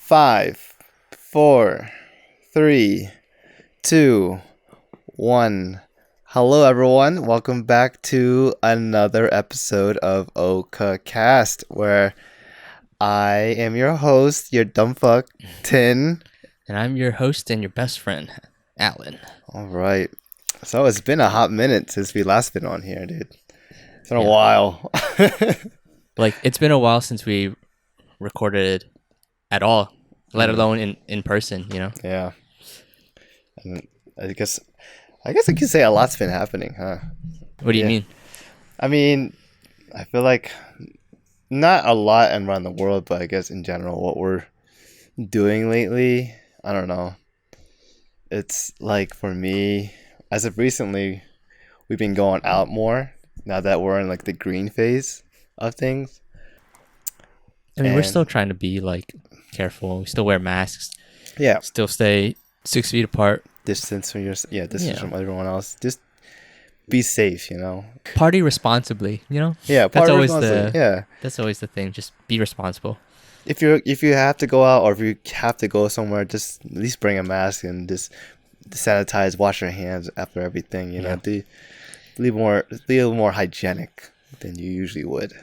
5, 4, 3, 2, 1. Hello, everyone. Welcome back to another episode of Oka Cast, where I am your host, your dumb fuck, Tin. And I'm your host and your best friend, Alan. All right. So it's been a hot minute since we last been on here, dude. It's been a while. It's been a while since we recorded at all, let alone in person, you know? Yeah. And I guess I could say a lot's been happening, huh? What do you mean? I mean, I feel like not a lot around the world, but I guess in general, what we're doing lately, I don't know. It's like for me, as of recently, we've been going out more now that we're in like the green phase of things. I mean, we're still trying to be like careful. We still wear masks. Yeah. Still stay 6 feet apart. Distance from from everyone else. Just be safe, you know. Party responsibly, you know. Yeah, that's always that's always the thing. Just be responsible. If you have to go out or if you have to go somewhere, just at least bring a mask and just sanitize, wash your hands after everything. You know, be a little more hygienic than you usually would,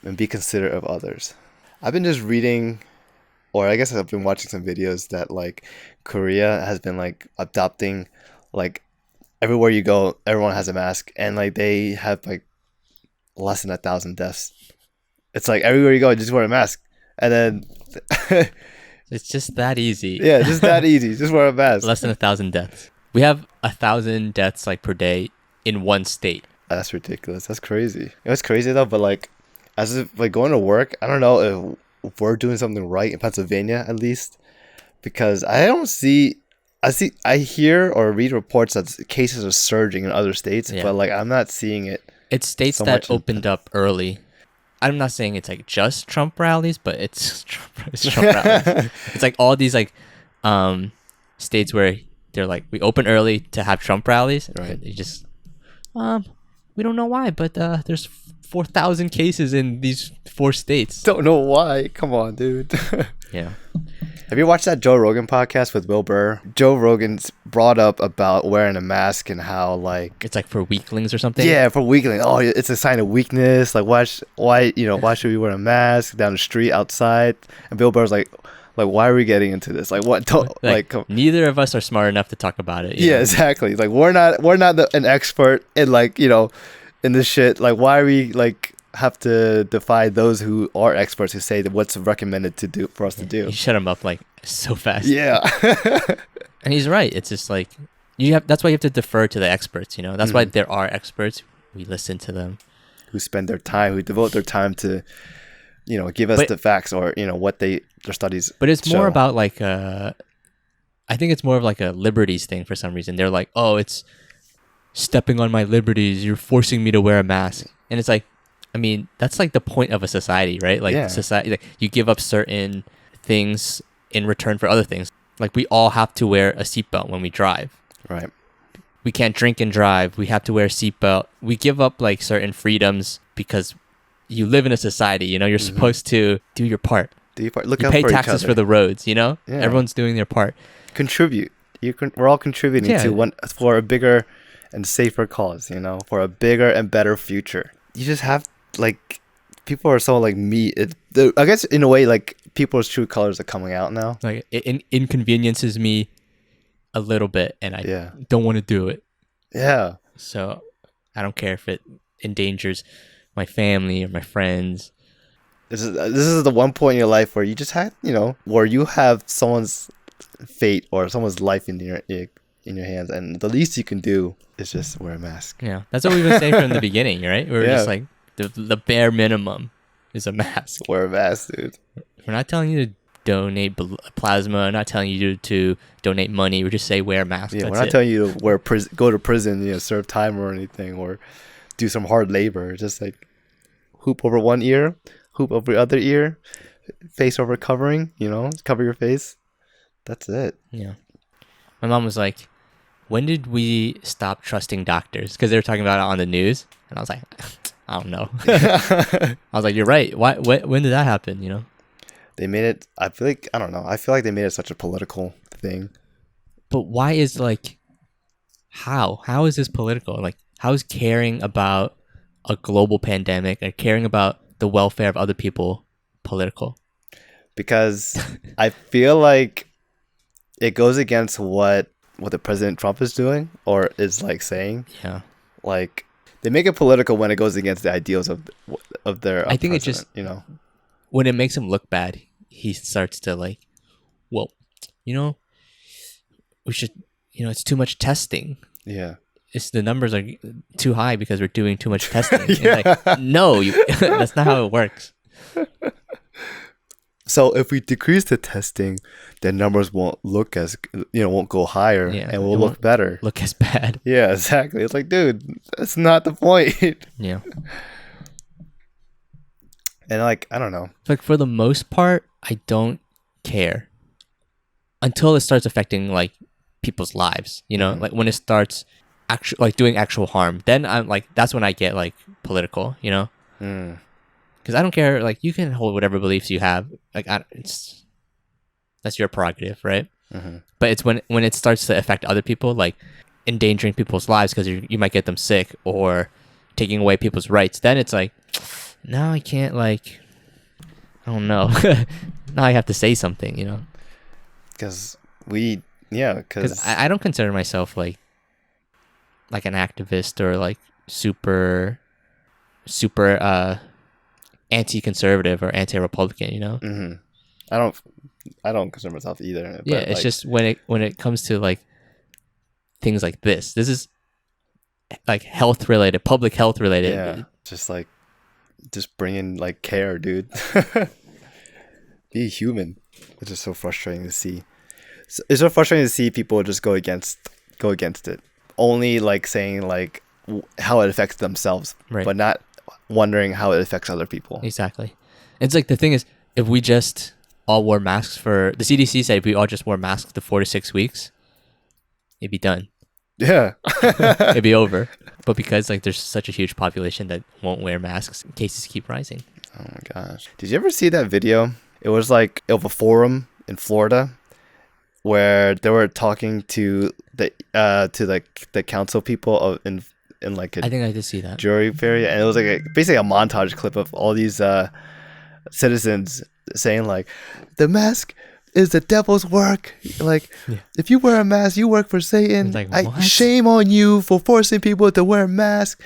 and be considerate of others. I've been just reading, or I guess I've been watching some videos that like Korea has been like adopting, like everywhere you go, everyone has a mask, and like they have like less than 1,000 deaths. It's like everywhere you go, just wear a mask, and then it's just that easy. Yeah, just that easy. Just wear a mask. Less than 1,000 deaths. We have 1,000 deaths like per day in one state. That's ridiculous. That's crazy. It was crazy though, but like as if like going to work, I don't know if we're doing something right in Pennsylvania at least, because I hear or read reports that cases are surging in other states, but like I'm not seeing it. It's states that opened up early. I'm not saying it's like just Trump rallies, but it's Trump rallies. It's like all these like states where they're like, we open early to have Trump rallies. Right. They just we don't know why, but there's 4,000 cases in these 4 states. Don't know why. Come on, dude. Yeah. Have you watched that Joe Rogan podcast with Will Burr? Joe Rogan's brought up about wearing a mask and how like it's like for weaklings or something. Yeah, for weaklings. Oh, it's a sign of weakness. Like why should we wear a mask down the street outside? And Bill Burr's like why are we getting into this? Like what? Neither of us are smart enough to talk about it. Yeah, exactly. Like we're not an expert in like in this shit. Like why are we like have to defy those who are experts who say that what's recommended to do for us to do? You shut him up like so fast. Yeah. And he's right. It's just like that's why you have to defer to the experts, you know. That's why there are experts. We listen to them. Who spend their time, who devote their time to give us the facts or what their studies. But it's more about like I think it's more of like a liberties thing for some reason. They're like, "Oh, it's stepping on my liberties. You're forcing me to wear a mask." And it's like, I mean, that's like the point of a society, right? Like society, like you give up certain things in return for other things. Like we all have to wear a seatbelt when we drive. Right. We can't drink and drive. We have to wear a seatbelt. We give up like certain freedoms because you live in a society, you're supposed to do your part. Do your part. Look you out pay for taxes each other. for the roads, Yeah. Everyone's doing their part. Contribute. We're all contributing for a bigger and safer cause, for a bigger and better future. You just have like people are so like I guess in a way like people's true colors are coming out now. Like it inconveniences me a little bit and I don't want to do it. Yeah. So I don't care if it endangers my family or my friends. This is the one point in your life where you just had, where you have someone's fate or someone's life in your hands, and the least you can do is just wear a mask. Yeah, that's what we've been saying from the beginning, right? We're just like the bare minimum is a mask. Wear a mask, dude. We're not telling you to donate plasma. We're not telling you to donate money. We just say wear a mask. Yeah, we're not telling you to go to prison, serve time or anything, or do some hard labor. Just like hoop over one ear, hoop over the other ear, face over covering, cover your face. That's it. Yeah. My mom was like, when did we stop trusting doctors? Because they were talking about it on the news. And I was like, I don't know. I was like, you're right. When did that happen, They made it. I feel like I don't know. I feel like they made it such a political thing. But why is like how is this political? Like how is caring about a global pandemic and caring about the welfare of other people political? Because I feel like it goes against what the President Trump is doing or is like saying. Yeah. Like they make it political when it goes against the ideals of their I think president, it just you know. when it makes him look bad, he starts to like, well, you know, we should, you know, it's too much testing. Yeah. It's the numbers are too high because we're doing too much testing. Yeah. Like, no, that's not how it works. So if we decrease the testing, then numbers won't look as won't go higher, and will look better. Look as bad. Yeah, exactly. It's like, dude, that's not the point. Yeah. And like, I don't know. Like for the most part, I don't care until it starts affecting like people's lives. You know, like when it starts doing actual harm. Then I'm like, that's when I get like political. You know. Because I don't care. Like you can hold whatever beliefs you have. Like that's your prerogative, right? But it's when it starts to affect other people, like endangering people's lives because you might get them sick or taking away people's rights. Then it's like, now I can't like, I don't know. Now I have to say something, you know? Because I don't consider myself like an activist or like super anti-conservative or anti-Republican, you know. I don't consider myself either. Yeah, it's just when it comes to like things like this is like health related, public health related. Yeah, just bring in like care, dude. Be human. It's just so frustrating to see. It's so frustrating to see people just go against it, only like saying like how it affects themselves, right, but not wondering how it affects other people. Exactly. It's like the thing is, if we just all wore masks the CDC said if we all just wore masks for 4 to 6 weeks, it'd be done. Yeah. It'd be over. But because like there's such a huge population that won't wear masks, cases keep rising. Oh my gosh. Did you ever see that video? It was like of a forum in Florida where they were talking to the council people in like I think I did see that jury area, and it was like basically a montage clip of all these citizens saying like, the mask is the devil's work. Like, if you wear a mask, you work for Satan. Like, shame on you for forcing people to wear a mask.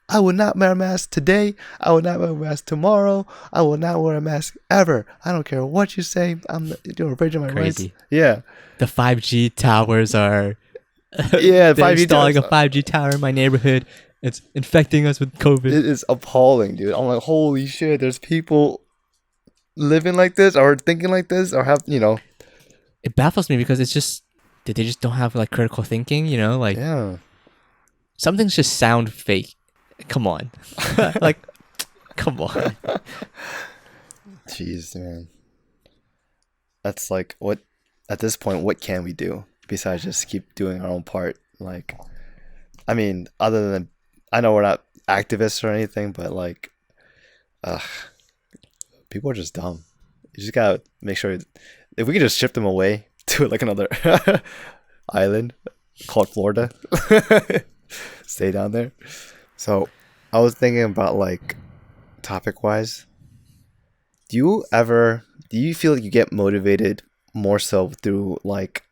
I will not wear a mask today. I will not wear a mask tomorrow. I will not wear a mask ever. I don't care what you say. I'm doing infringing my rights. Yeah. The 5G towers are. Yeah, they're installing a 5G tower in my neighborhood. It's infecting us with COVID. It is appalling, dude. I'm like, holy shit. There's people living like this or thinking like this or have, It baffles me because it's just they just don't have like critical thinking, you know? Like, yeah, some things just sound fake. Come on. Like, come on. Jeez, man. That's like, at this point, what can we do besides just keep doing our own part? Like, I mean, other than, I know we're not activists or anything, but like, people are just dumb. You just gotta make sure, if we could just ship them away to like another island called Florida, stay down there. So I was thinking about like topic wise, do you feel like you get motivated more so through like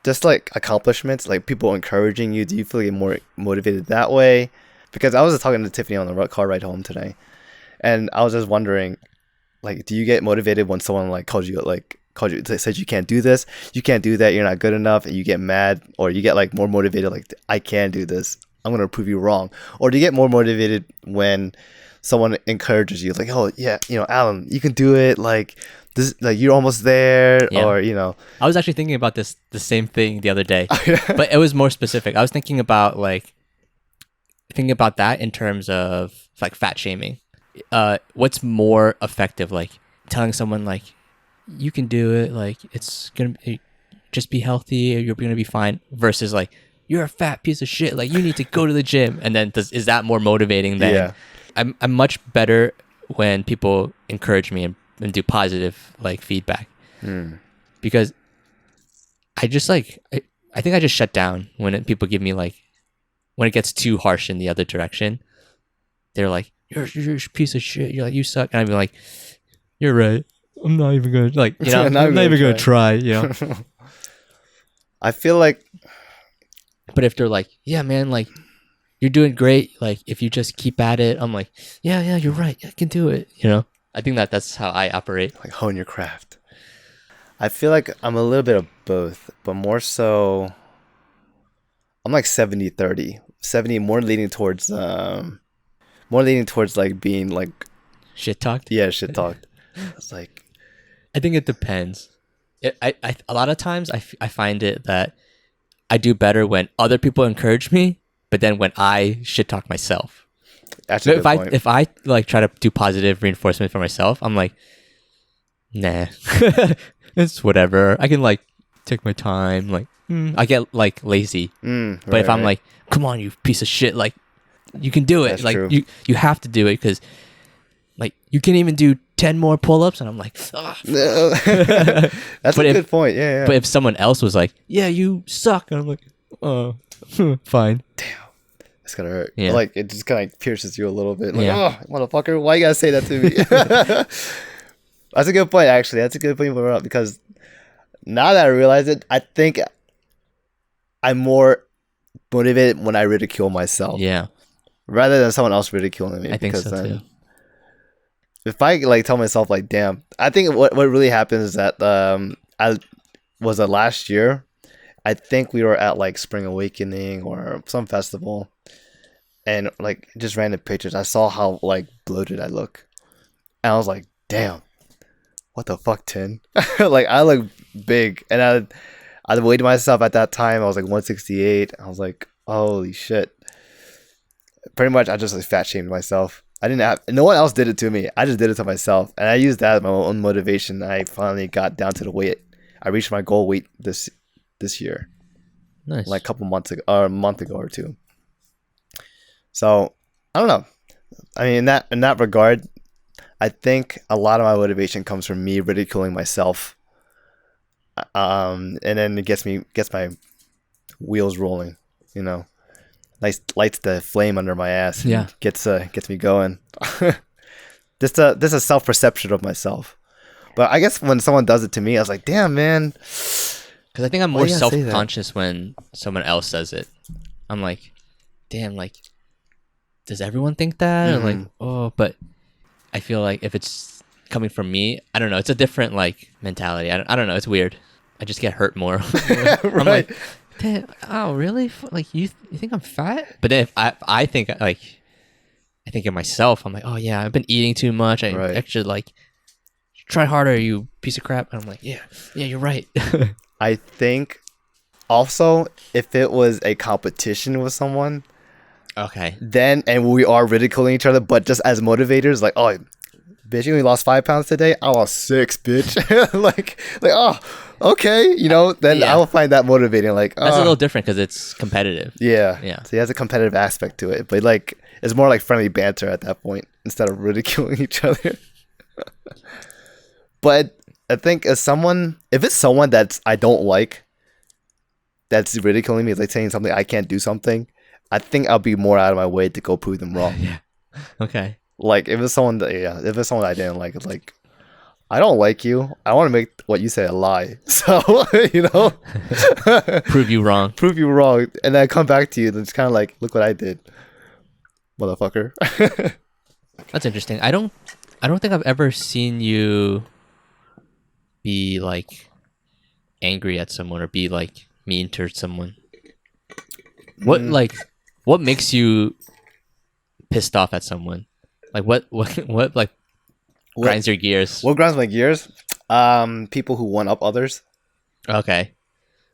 just like accomplishments, like people encouraging you? Do you feel like you're more motivated that way? Because I was just talking to Tiffany on the car ride home today, and I was just wondering, like, do you get motivated when someone like calls you, says you can't do this, you can't do that, you're not good enough, and you get mad, or you get like more motivated, like, I can do this, I'm gonna prove you wrong? Or do you get more motivated when someone encourages you, like, oh yeah, Alan, you can do it, like this, like you're almost there, yeah. Or I was actually thinking about the same thing the other day, but it was more specific. I was thinking about that in terms of like fat shaming. What's more effective, like telling someone like you can do it, like it's gonna just be healthy, you're gonna be fine, versus like you're a fat piece of shit, like you need to go to the gym? And then is that more motivating than I'm much better when people encourage me and and do positive like feedback. Mm. Because I just like I think I just shut down when people give me like when it gets too harsh in the other direction. They're like, you're a piece of shit. You're like, you suck. And I'd be like, you're right. I'm not even gonna like, you know, I'm not even gonna try, you know. I feel like, but if they're like, yeah, man, like you're doing great. Like if you just keep at it, I'm like, yeah, you're right. I can do it. You know. I think that's how I operate. like hone your craft. I feel like I'm a little bit of both, but more so, I'm like 70-30. 70 more leaning towards like being like Shit talked. yeah, shit talked. It's like I think it depends. I a lot of times I find it that I do better when other people encourage me, but then when I shit talk myself. that's a good point. If I like try to do positive reinforcement for myself, I'm like, nah, it's whatever. I can like take my time. Like I get like lazy. But if I'm like, come on, you piece of shit, like you can do it. That's like true. you have to do it because like you can even do 10 more pull-ups, and I'm like, that's a good point. Yeah. But if someone else was like, yeah, you suck, and I'm like, oh, fine. Damn, it's gonna hurt. Yeah. Like it just kind of like pierces you a little bit. Like, Yeah. oh, motherfucker, why you gotta say that to me? That's a good point, actually. That's a good point because now that I realize it, I think I'm more motivated when I ridicule myself. Yeah, Rather than someone else ridiculing me. I think so then, too. if I like tell myself like, damn, I think what really happens is that I was last year. I think we were at like Spring Awakening or some festival, and like just random pictures. I saw how like bloated I look, and I was like, damn, what the fuck, Tin? Like I look big, and I weighed myself at that time. I was like 168. I was like, holy shit. Pretty much, I just like fat shamed myself. No one else did it to me. I just did it to myself, and I used that as my own motivation. I finally got down to the weight. I reached my goal weight this year, Nice. like a couple months ago, or a month ago or two. So I don't know. I mean, in that regard, I think a lot of my motivation comes from me ridiculing myself, and then it gets my wheels rolling. You know. Lights the flame under my ass. And Yeah. gets me going. This a self perception of myself, but I guess when someone does it to me, I was like, damn, man. Because I think I'm Why more you gotta say that? self-conscious when someone else says it. I'm like, damn, like, does everyone think that? Or like, oh, but I feel like if it's coming from me, I don't know. It's a different like mentality. I don't know. It's weird. I just get hurt more. I'm Right. like, damn, oh really? Like you think I'm fat? But then if I think like I think of myself, I'm like, oh yeah, I've been eating too much. I Right. actually like try harder, you piece of crap. And I'm like, yeah, you're right. I think also if it was a competition with someone, Okay. then and we are ridiculing each other, but just as motivators, like, oh, bitch, you only lost 5 pounds today. I lost 6, bitch. like oh, okay, you know. Then Yeah. I will find that motivating. Like, That's a oh. little different because it's competitive. Yeah. Yeah. So he has a competitive aspect to it, but like it's more like friendly banter at that point instead of ridiculing each other. But I think if it's someone that's I don't like, that's ridiculing me, like saying something I can't do something, I think I'll be more out of my way to go prove them wrong. Yeah. Okay. Like if it's someone that I didn't like, it's like I don't like you. I want to make what you say a lie. So you know, Prove you wrong. prove you wrong, and then I come back to you, and it's kind of like, look what I did, motherfucker. That's interesting. I don't think I've ever seen you be like angry at someone or be like mean to someone. What what makes you pissed off at someone? Like what like grinds your gears? What grinds my gears? People who one up others. Okay.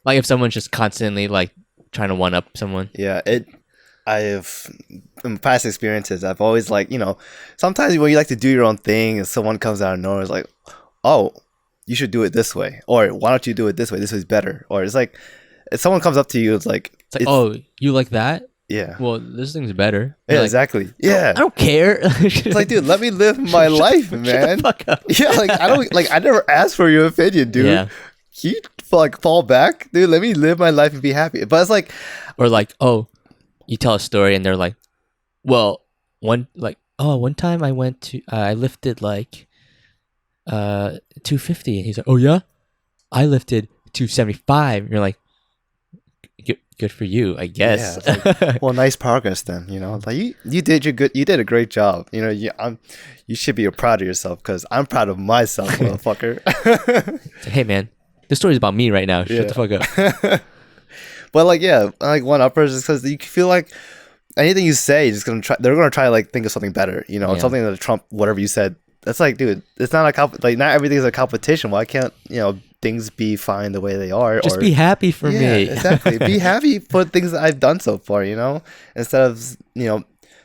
Like if someone's just constantly like trying to one up someone. Yeah, I've in past experiences, I've always like, you know, sometimes when you like to do your own thing and someone comes out of nowhere, it's like, oh, you should do it this way, or why don't you do it this way? This is better. Or it's like if someone comes up to you, it's like, It's like, oh, you like that? Yeah. well, this thing's better. Yeah, You're like, exactly. Yeah. I don't care. It's like, dude, let me live my life, man. Shut the fuck up. Yeah, like I don't like I never asked for your opinion, dude. Yeah. Can you like fall back? Dude, let me live my life and be happy. But it's like Or like, oh, you tell a story and they're like, well, one time I went to I lifted like 250, and he's like, oh yeah, I lifted 275. And you're like, good for you, I guess. yeah, it's like, well, nice progress then, Like you did you did a great job. You should be proud of yourself because I'm proud of myself, motherfucker. Hey man, this story's about me right now. Shut the fuck up. But like, yeah, like one uppers is because you feel like anything you say is they're gonna try to like think of something better, something that trump whatever you said. That's like, dude, it's not like not everything is a competition. Why can't things be fine the way they are? Just be happy for me. Exactly. Be happy for things that I've done so far. Instead of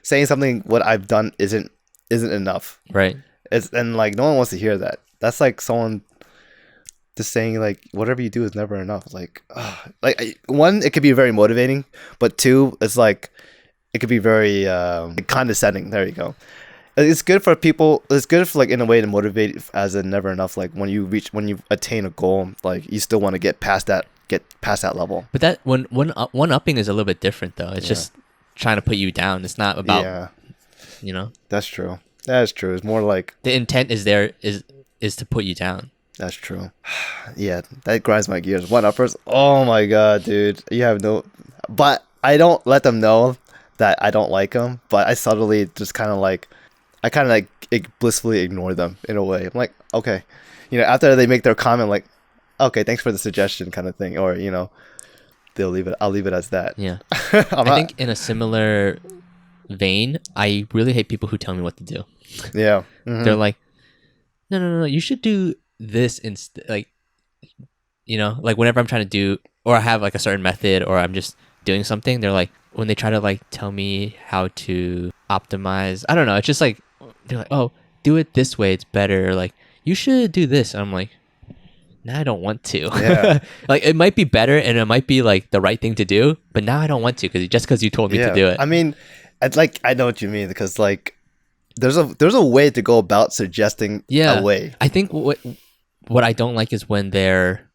saying something what I've done isn't enough. Right. And like no one wants to hear that. That's like someone just saying like whatever you do is never enough. It's like, one, it could be very motivating, but two, it's like it could be very condescending. There you go. It's good for people. It's good for like in a way to motivate as a never enough. Like when you attain a goal, like you still want to get past that level. But that one upping is a little bit different though. It's just trying to put you down. It's not about That's true. That is true. It's more like the intent is to put you down. That's true. Yeah, that grinds my gears. One uppers. Oh my god, dude. You have no. But I don't let them know that I don't like them. But I subtly just kind of like. I kind of like blissfully ignore them in a way. I'm like, okay, after they make their comment, like, okay, thanks for the suggestion, kind of thing, or they'll leave it. I'll leave it as that. Yeah, I think in a similar vein, I really hate people who tell me what to do. Yeah, mm-hmm. They're like, no, you should do this instead. Like, like whenever I'm trying to do, or I have like a certain method, or I'm just doing something, they're like, when they try to like tell me how to optimize, I don't know. It's just like. They're like, oh, do it this way, it's better. Like, you should do this. And I'm like, nah, I don't want to. Yeah. Like, it might be better and it might be like the right thing to do, but now I don't want to because you told me to do it. I mean, I know what you mean because like there's a way to go about suggesting a way. I think what I don't like is when they're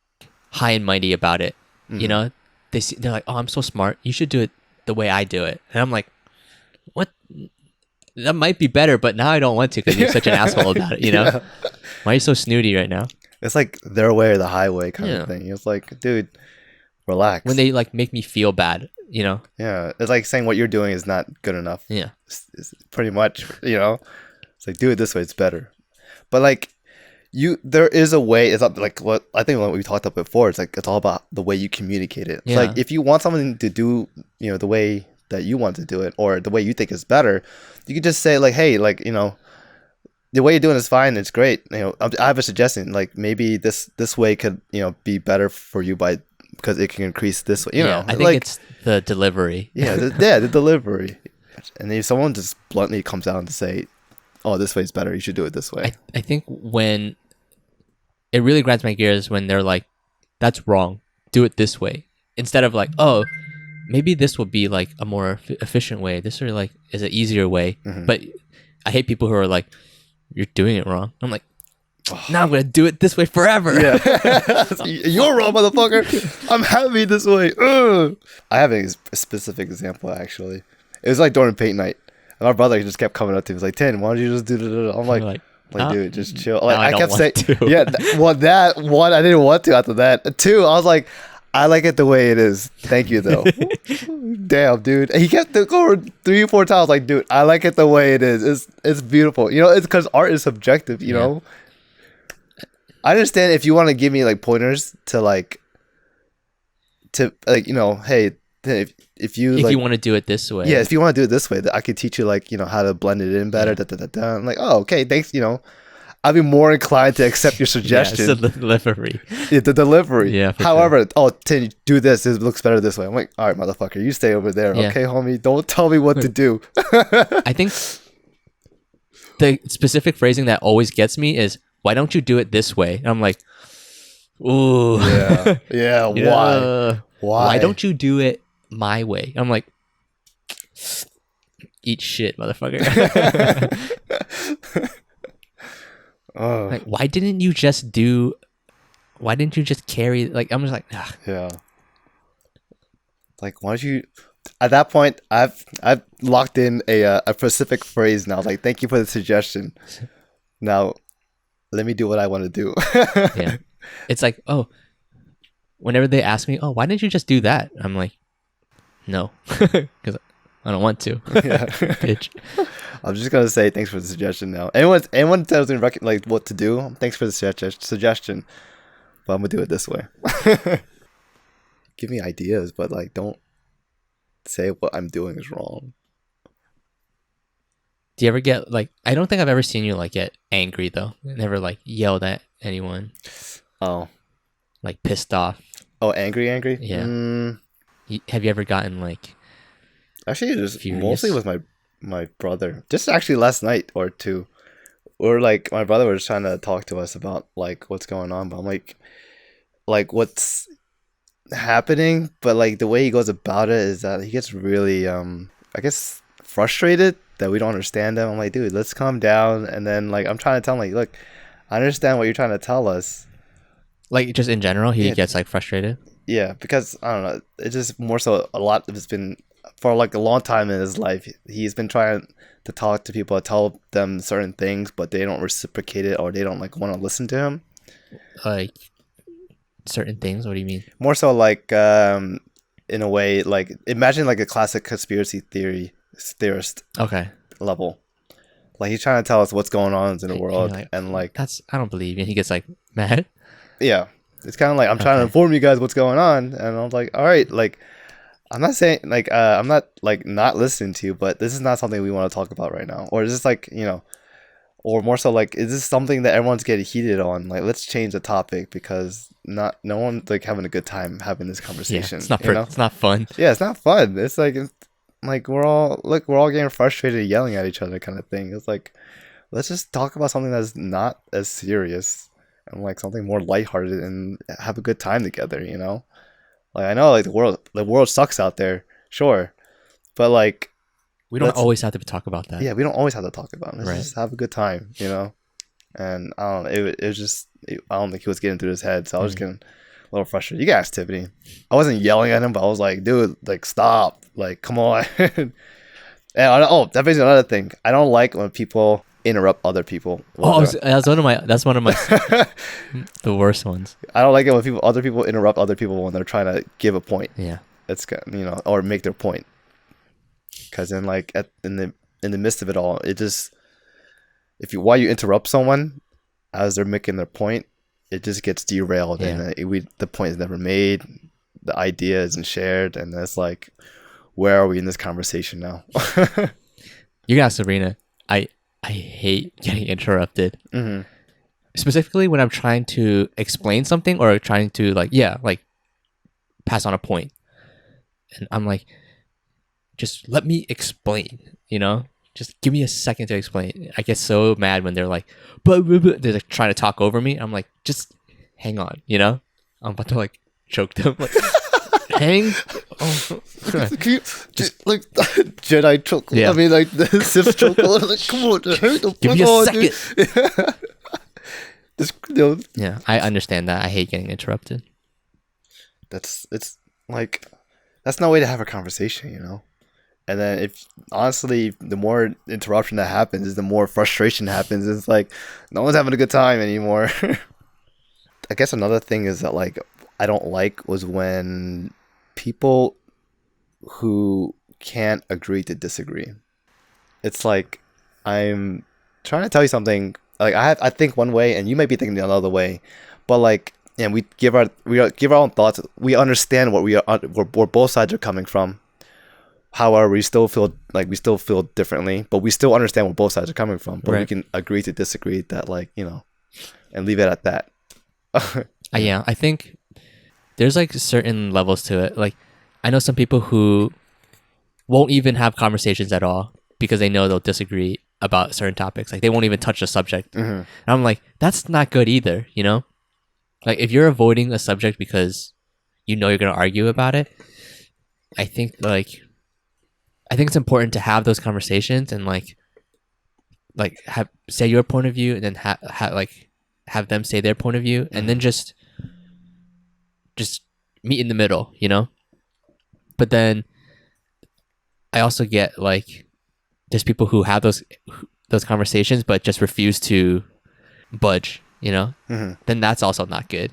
high and mighty about it. Mm-hmm. They're like, oh, I'm so smart. You should do it the way I do it. And I'm like, what? That might be better, but now I don't want to because you're such an asshole about it, Why are you so snooty right now? It's like their way or the highway kind of thing. It's like, dude, relax. When they like make me feel bad, Yeah, it's like saying what you're doing is not good enough. Yeah. It's pretty much, It's like, do it this way, it's better. But like, there is a way. It's not like what we talked about before. It's like it's all about the way you communicate it. It's like if you want something to do, the way that you want to do it or the way you think is better, you could just say like, hey, like, the way you're doing is fine, it's great, I have a suggestion, like maybe this way could be better for you because it can increase this way, I think like, it's the delivery. The delivery. And if someone just bluntly comes out and say, oh, this way is better, you should do it this way. I think when it really grinds my gears when they're like, that's wrong, do it this way, instead of like, oh, maybe this will be like a more efficient way. This sort of like is an easier way. Mm-hmm. But I hate people who are like, you're doing it wrong. I'm like, now I'm going to do it this way forever. Yeah. You're wrong, motherfucker. I'm happy this way. Ugh. I have a specific example, actually. It was like during paint night. And my brother just kept coming up to me. He was like, Tin, why don't you just do it? I'm like, dude, just chill. Like, I kept saying, that one, I didn't want to after that. Two, I was like, I like it the way it is. Thank you, though. Damn, dude. And he kept going 3 or 4 times. Like, dude, I like it the way it is. It's beautiful. It's because art is subjective. Know. I understand if you want to give me like pointers to like, hey, if you want to do it this way. Yeah, if you want to do it this way, I could teach you like how to blend it in better. Yeah. I'm like, oh, okay, thanks. I'd be more inclined to accept your suggestion. It's the delivery. Yeah, the delivery. Yeah. However, Tin, do this. It looks better this way. I'm like, all right, motherfucker, you stay over there. Yeah. Okay, homie, don't tell me what to do. I think the specific phrasing that always gets me is, why don't you do it this way? And I'm like, ooh. Yeah. Yeah. Why? Why don't you do it my way? I'm like, eat shit, motherfucker. Oh Like, why didn't you just carry? Like, I'm just like, ugh. yeah. Like, why don't you? At that point, I've locked in a specific phrase now. Like, thank you for the suggestion. Now, let me do what I want to do. Yeah. It's like, oh, whenever they ask me, oh, why didn't you just do that? I'm like, no, because I don't want to. Yeah. Bitch. I'm just gonna say thanks for the suggestion. Now, anyone tells me like what to do, thanks for the suggestion. But I'm gonna do it this way. Give me ideas, but like don't say what I'm doing is wrong. Do you ever get like? I don't think I've ever seen you like get angry though. Never like yelled at anyone. Oh, Like pissed off. oh, angry. Yeah. Have you ever gotten like? Actually, just Furious? mostly with my brother. Just actually last night or two, or like my brother was trying to talk to us about like what's going on, but I'm like what's happening, but like the way he goes about it is that he gets really I guess frustrated that we don't understand him. I'm like, dude, let's calm down. And then like I'm trying to tell him like, look, I understand what you're trying to tell us. Like just in general, he Yeah. gets like frustrated. Yeah, because I don't know, it's just more so a lot of it's been for like a long time in his life. He's been trying to talk to people, tell them certain things, but they don't reciprocate it or they don't like want to listen to him. Like certain things. What do you mean? More so like in a way like imagine like a classic conspiracy theorist Okay. level. Like he's trying to tell us what's going on in the And world, you're like, and like I don't believe you. And he gets like mad. yeah, it's kind of like I'm trying to Okay. inform you guys what's going on, and I'm like, all right, like I'm not saying like I'm not like not listening to you, but this is not something we want to talk about right now, or is this like or more so like is this something that everyone's getting heated on? Like let's change the topic because no one's like having a good time having this Yeah. conversation. It's not. you know? It's not fun. Yeah, it's not fun. It's like we're all getting frustrated, yelling at each other, kind of thing. It's like let's just talk about something that's not as serious and like something more lighthearted and have a good time together. Like I know like the world sucks out there, sure, but like We don't let's always have to talk about that. yeah, we don't always have to talk about it. Let's Right. just have a good time. And I don't know, it was just I don't think he was getting through his head, so I was getting a little frustrated. You can ask Tiffany. I wasn't yelling at him, but I was like, dude, like stop, like come on. And that brings me to another thing. I don't like when people interrupt other people. Oh, that's one of my. That's one of my the worst ones. I don't like it when other people interrupt other people when they're trying to give a point. Yeah. It's or make their point. Because then, like in the midst of it all, it just while you interrupt someone as they're making their point, it just gets derailed, and the point is never made. The idea isn't shared, and it's like, where are we in this conversation now? You can ask Sabrina. I hate getting interrupted. Mm-hmm. Specifically when I'm trying to explain something or trying to like pass on a point, and I'm like, just let me explain. Just give me a second to explain. I get so mad when they're like, but they're like trying to talk over me. I'm like, just hang on. I'm about to like choke them. Like, hang. Oh. Just like Jedi chocolate. Yeah. I mean, like the Sith chocolate. Like, come on, hurry the Give fuck me a on, second. dude. Just, Yeah, I understand that. I hate getting interrupted. it's like that's no way to have a conversation. And then if honestly, the more interruption that happens, is the more frustration happens. It's like no one's having a good time anymore. I guess another thing is that like I don't like was when people who can't agree to disagree. It's like I'm trying to tell you something. Like I think one way, and you might be thinking the other way, but like, and we give our own thoughts. We understand where both sides are coming from. However, we still feel differently, but we still understand where both sides are coming from. But we Right. can agree to disagree. That like and leave it at that. Yeah, I think there's like certain levels to it. Like, I know some people who won't even have conversations at all because they know they'll disagree about certain topics. Like, they won't even touch the subject. Mm-hmm. And I'm like, that's not good either, Like, if you're avoiding a subject because you're going to argue about it, I think, like, I think it's important to have those conversations and have say your point of view, and then have them say their point of view, and then just meet in the middle, you know. But then I also get like there's people who have those conversations but just refuse to budge, you know. Then that's also not good.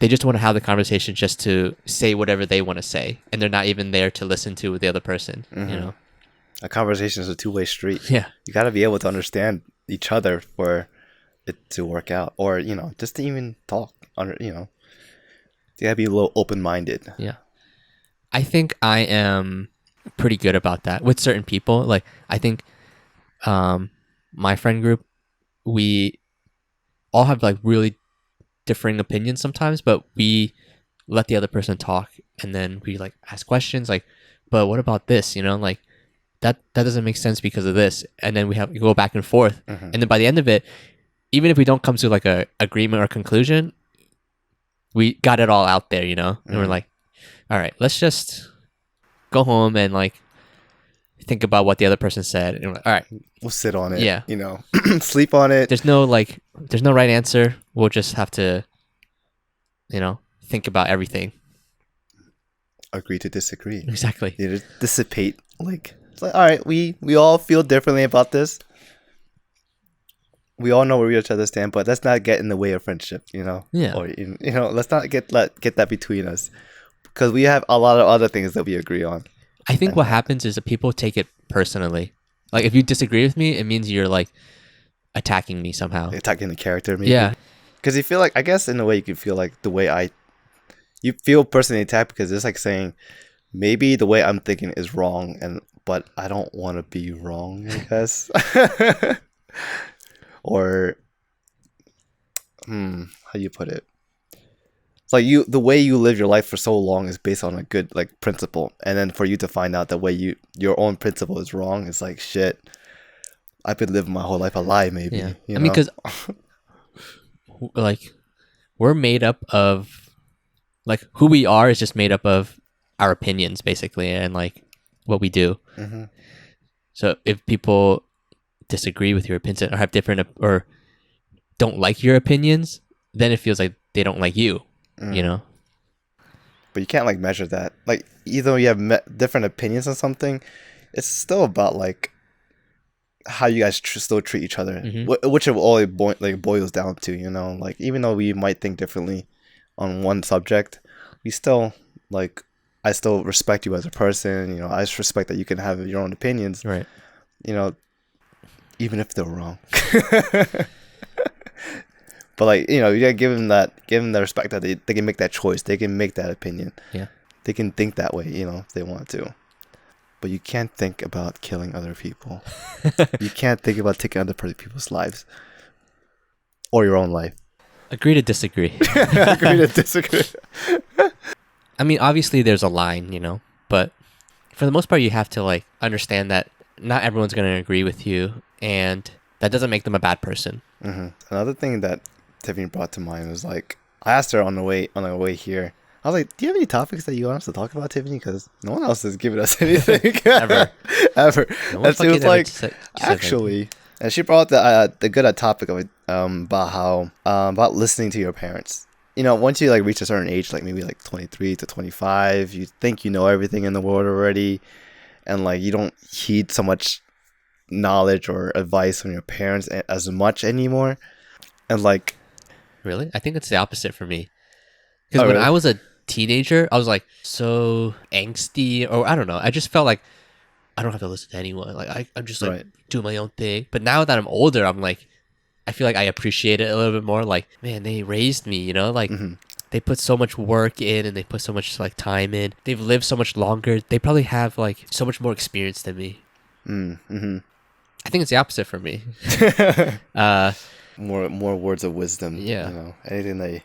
They just want to have the conversation just to say whatever they want to say, and they're not even there to listen to the other person, you know. A conversation is a two-way street. Yeah. You got to be able to understand each other for it to work out, or you know, just to even talk. You know, you got to be a little open-minded. Yeah. I think I am pretty good about that with certain people. Like I think my friend group, we all have like really differing opinions sometimes, but we let the other person talk, and then we like ask questions like, but what about this, you know, like that doesn't make sense because of this, and then we go back and forth, and then by the end of it, even if we don't come to like a agreement or conclusion, we got it all out there, you know. And we're like, all right, let's just go home and like think about what the other person said, and we're like, all right, we'll sit on it. Yeah. You know, sleep on it. There's no right answer. We'll just have to, you know, think about everything. Agree to disagree. Exactly. You just dissipate. Like, it's like, all right, we all feel differently about this. We all know where each other stand, but let's not get in the way of friendship, you know? Yeah. Or, you know, let's not get that between us. Because we have a lot of other things that we agree on. I think what happens is that people take it personally. Like, if you disagree with me, it means you're, like, attacking me somehow. Attacking the character, maybe. Yeah. Because you feel like, I guess in a way you can feel like the way you feel personally attacked, because it's like saying, maybe the way I'm thinking is wrong, but I don't want to be wrong, I guess. Or, how do you put it? It's like the way you live your life for so long is based on a good like principle, and then for you to find out the way your own principle is wrong, it's like shit. I've been living my whole life a lie, maybe. Yeah. You I know? mean, because like we're made up of like who we are is just made up of our opinions basically, and like what we do. So if people disagree with your opinion or have different or don't like your opinions, then it feels like they don't like you, you know. But you can't like measure that. Like even though you have different opinions on something, it's still about like how you guys still treat each other, which of all it boils down to, you know. Like even though we might think differently on one subject, we still like I still respect you as a person. You know, I just respect that you can have your own opinions, right? You know, even if they're wrong. But like, you know, you gotta give them the respect that they can make that choice, they can make that opinion, they can think that way, you know, if they want to. But you can't think about killing other people. You can't think about taking other people's lives or your own life. Agree to disagree. Agree to disagree. I mean, obviously there's a line, you know, but for the most part you have to like understand that not everyone's going to agree with you, and that doesn't make them a bad person. Another thing that Tiffany brought to mind was like, I asked her on the way here, I was like, do you have any topics that you want us to talk about, Tiffany? Because no one else has given us anything. Ever. No And she was like, said actually, and she brought the good topic of it, about listening to your parents. You know, once you like reach a certain age, like maybe like 23 to 25, you think you know everything in the world already, and like you don't heed so much knowledge or advice from your parents as much anymore. And like, really, I think it's the opposite for me. Because when I was a teenager, I was like so angsty, or I don't know. I just felt like I don't have to listen to anyone. Like I'm just like doing my own thing. But now that I'm older, I'm like, I feel like I appreciate it a little bit more. Like, man, they raised me, you know, like they put so much work in, and they put so much like time in. They've lived so much longer. They probably have like so much more experience than me. I think it's the opposite for me. More words of wisdom. Yeah. You know, anything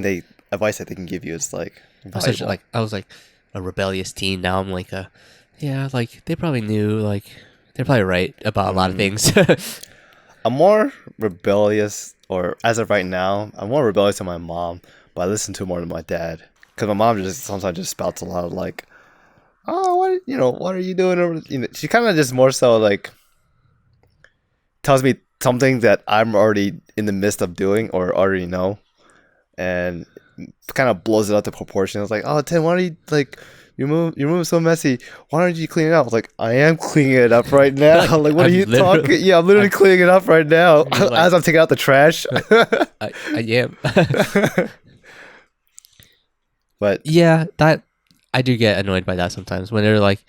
they advice that they can give you is like valuable. I was like a rebellious teen. Now I'm like like they probably knew, like they're probably right about a lot of things. I'm more rebellious, or as of right now, I'm more rebellious to my mom, but I listen to more to my dad, because my mom just sometimes just spouts a lot of like oh, what are you doing? She kind of just more so like tells me something that I'm already in the midst of doing or already know, and kind of blows it out to proportion. It's like, oh, Tim, why don't you like your room is so messy. Why don't you clean it up? I was like, I am cleaning it up right now. Like, what are you talking? Yeah, I'm literally cleaning it up right now as I'm taking out the trash. I am. But yeah, that I do get annoyed by that sometimes when they're like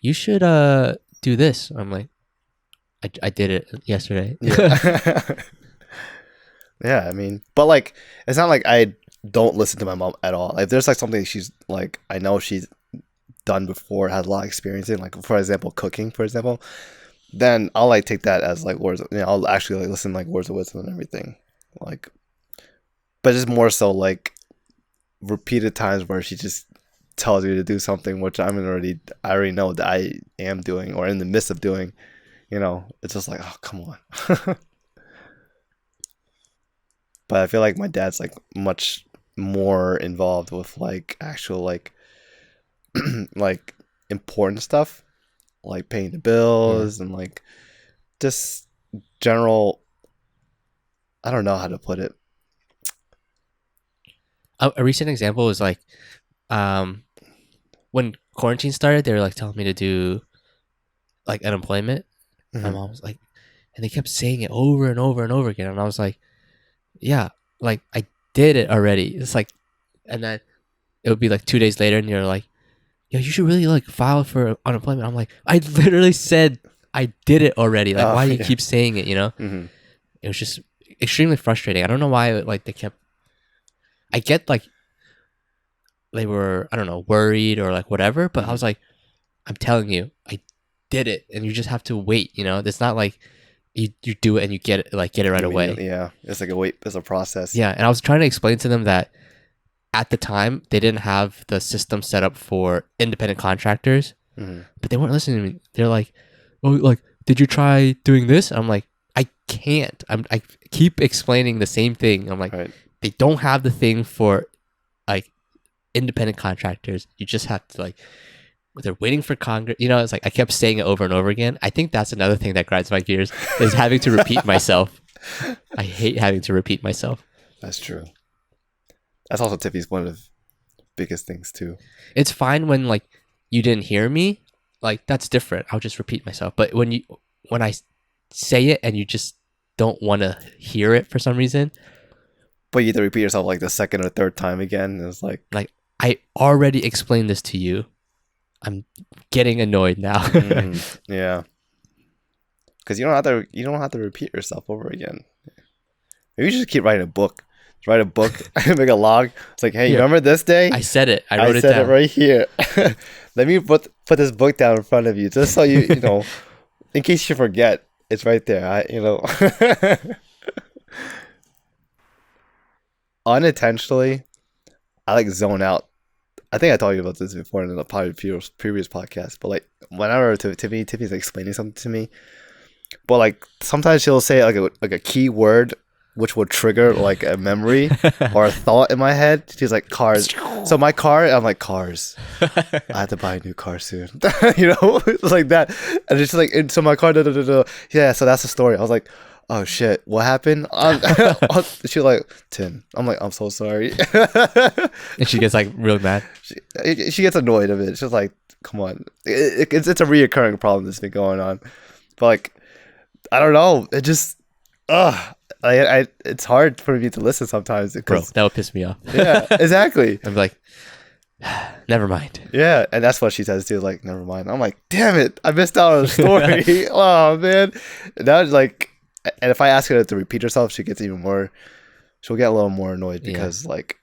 you should do this. I'm like, I did it yesterday. Yeah. Yeah, I mean, but like, it's not like I don't listen to my mom at all. Like, if there's like something she's like, I know she's done before, has a lot of experience in, like for example, cooking, for example, then I'll like take that as like words. I'll actually like listen like words of wisdom and everything, like, but it's more so like repeated times where she just tells you to do something which I already know that I am doing or in the midst of doing. It's just like, oh, come on. But I feel like my dad's like much more involved with like actual like like important stuff, like paying the bills and like just general. I don't know how to put it. A recent example was like, when quarantine started, they were like telling me to do like unemployment. My mom was like, and they kept saying it over and over and over again, and I was like, yeah, like I did it already. It's like, and then it would be like 2 days later, and you're like, yo, you should really like file for unemployment. I'm like, I literally said I did it already. Like, why do you keep saying it? It was just extremely frustrating. I don't know why like they kept. I get like they were, I don't know, worried or like whatever, but I was like, I'm telling you, I did it, and you just have to wait. It's not like you do it and you get it right away. Yeah, it's like it's a process. Yeah, and I was trying to explain to them that at the time they didn't have the system set up for independent contractors, but they weren't listening to me. They're like, oh, like, did you try doing this? I'm like, I can't. I keep explaining the same thing. I'm like, right. They don't have the thing for like independent contractors. You just have to like, they're waiting for Congress. It's like I kept saying it over and over again. I think that's another thing that grinds my gears is having to repeat myself. I hate having to repeat myself. That's true. That's also Tiffy's one of the biggest things too. It's fine when like you didn't hear me, like that's different. I'll just repeat myself. But when I say it and you just don't want to hear it for some reason, but you have to repeat yourself like the second or third time again. It's like I already explained this to you. I'm getting annoyed now. Yeah, because you don't have to repeat yourself over again. Maybe you should keep writing a book. Write a book, make a log. It's like, hey, you remember this day? I said it. I wrote it down. I said it right here. Let me put this book down in front of you, just so you in case you forget, it's right there. Unintentionally, I like zone out. I think I told you about this before in the previous podcast, but like whenever Tiffany's explaining something to me, but like sometimes she'll say like a key word which will trigger like a memory or a thought in my head. She's like, cars. So my car, I'm like, cars. I have to buy a new car soon. It's like that. And it's just like, so my car, yeah, so that's the story. I was like, oh shit, what happened? She's like, Tim. I'm like, I'm so sorry. And she gets like really mad. She gets annoyed of it. She's like, come on. It's a reoccurring problem that's been going on. But like, I don't know. It just, it's hard for me to listen sometimes. Bro, that would piss me off. Yeah, exactly. I'm like, never mind. Yeah, and that's what she says too. Like, never mind. I'm like, damn it, I missed out on the story. Oh man, that was like, and if I ask her to repeat herself, she'll get a little more annoyed because like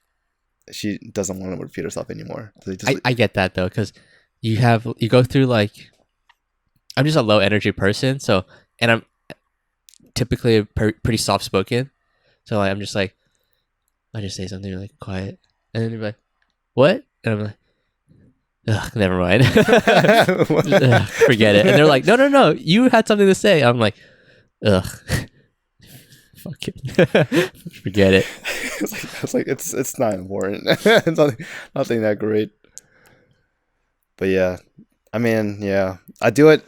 she doesn't want to repeat herself anymore. So I get that though, because you go through like, I'm just a low energy person, so, and I'm typically pretty soft spoken, so like, I'm just like, I just say something like quiet, and then you're like, what? And I'm like, ugh, never mind. Ugh, forget it. And they're like, no, you had something to say. I'm like, ugh, fuck it, forget it. It's like it's not important. It's nothing that great. But yeah, I mean, yeah, I do it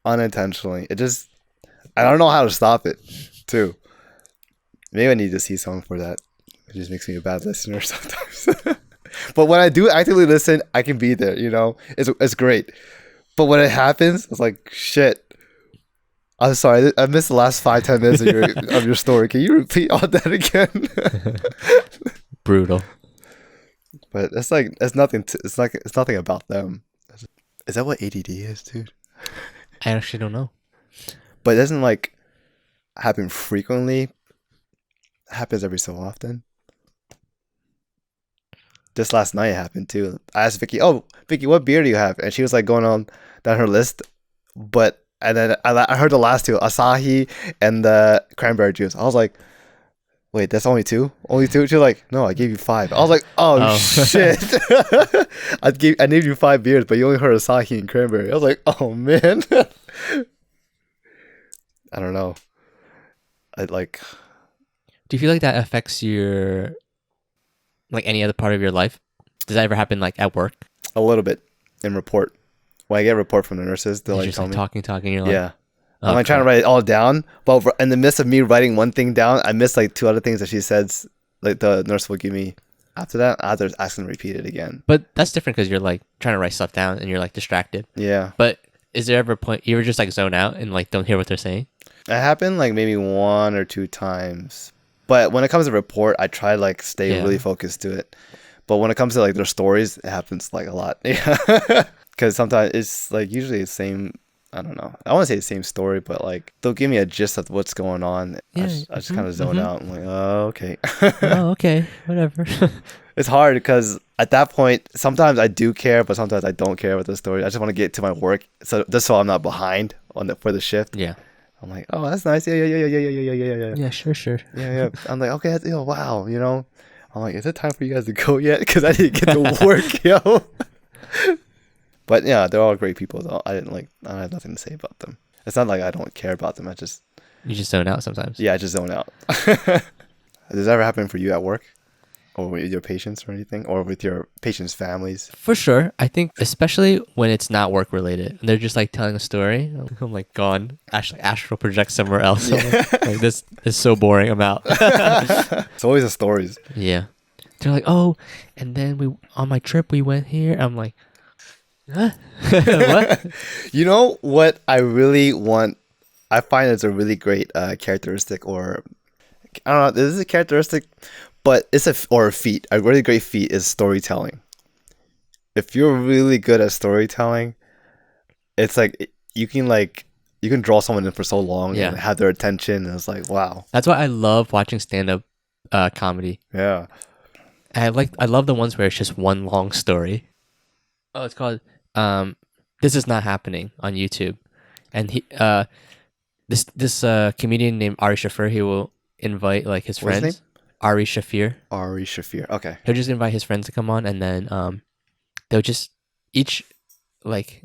unintentionally. I don't know how to stop it, too. Maybe I need to see someone for that. It just makes me a bad listener sometimes. But when I do actively listen, I can be there. It's great. But when it happens, it's like shit. I'm sorry, I missed the last 5-10 minutes of your story. Can you repeat all that again? Brutal. But it's nothing. It's nothing about them. Is that what ADD is, dude? I actually don't know. But it doesn't like happen frequently. It happens every so often. Just last night it happened too. I asked Vicky, "Oh, Vicky, what beer do you have?" And she was like going on down her list, and then I heard the last two, Asahi and the cranberry juice. I was like, "Wait, that's only two? Only two?" She was like, "No, I gave you 5." I was like, "Oh, shit!" I named you 5 beers, but you only heard Asahi and cranberry. I was like, "Oh man." I don't know. I like. Do you feel like that affects your, like, any other part of your life? Does that ever happen, like, at work? A little bit in report. When I get a report from the nurses, they'll You're like just tell like me. talking. You're like, Yeah. oh, I'm like trying to write it all down, but in the midst of me writing one thing down, I missed like 2 other things that she says. Like the nurse will give me after that. I have to ask them to repeat it again. But that's different because you're like trying to write stuff down and you're like distracted. Yeah. But is there ever a point you ever just like zone out and like don't hear what they're saying? It happened like maybe 1 or 2 times. But when it comes to report, I try to like stay really focused to it. But when it comes to like their stories, it happens like a lot. Yeah. Because sometimes it's like usually the same. I don't know. I want to say the same story, but like they'll give me a gist of what's going on. Yeah. I just kind of zone out. I'm like, oh, okay. Oh, okay, whatever. It's hard because at that point, sometimes I do care, but sometimes I don't care about the story. I just want to get to my work, so I'm not behind for the shift. Yeah. I'm like, oh, that's nice. Yeah. Yeah, sure. Yeah. I'm like, okay, wow, I'm like, is it time for you guys to go yet? Because I didn't get to work, yo. But yeah, they're all great people though. I have nothing to say about them. It's not like I don't care about them. You just zone out sometimes. I just zone out. Does that ever happen for you at work? Or with your patients or anything? Or with your patients' families? For sure. I think especially when it's not work related. They're just like telling a story. I'm like gone. Actually astral project somewhere else. Like this is so boring. I'm out. It's always the stories. Yeah. They're like, oh, and then on my trip we went here. I'm like, huh? What? You know what I really want? I find it's a really great characteristic, or I don't know. This is a characteristic, but it's a feat. A really great feat is storytelling. If you're really good at storytelling, it's like you can draw someone in for so long and have their attention. And it's like, wow. That's why I love watching stand-up comedy. Yeah. I love the ones where it's just one long story. Oh, it's called This Is Not Happening on YouTube. And he this comedian named Ari Shafir, he will invite like his friends. What's his name? Ari Shafir. Ari Shafir. Okay. He'll just invite his friends to come on, and then they'll just each like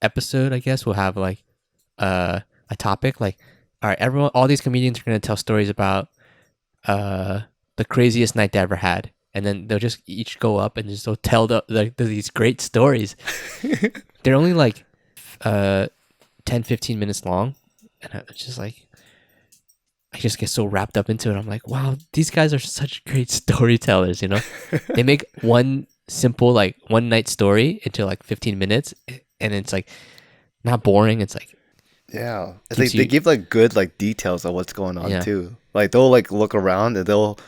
episode, I guess, will have like a topic. Like, all right, all these comedians are gonna tell stories about the craziest night they ever had, and then they'll just each go up and just tell these great stories. They're only like 10-15 minutes long, and it's just like I just get so wrapped up into it. I'm like, wow, these guys are such great storytellers. They make one simple like one night story into like 15 minutes, and it's like not boring. It's like it's like they give like good like details of what's going on too. Like they'll like look around and they'll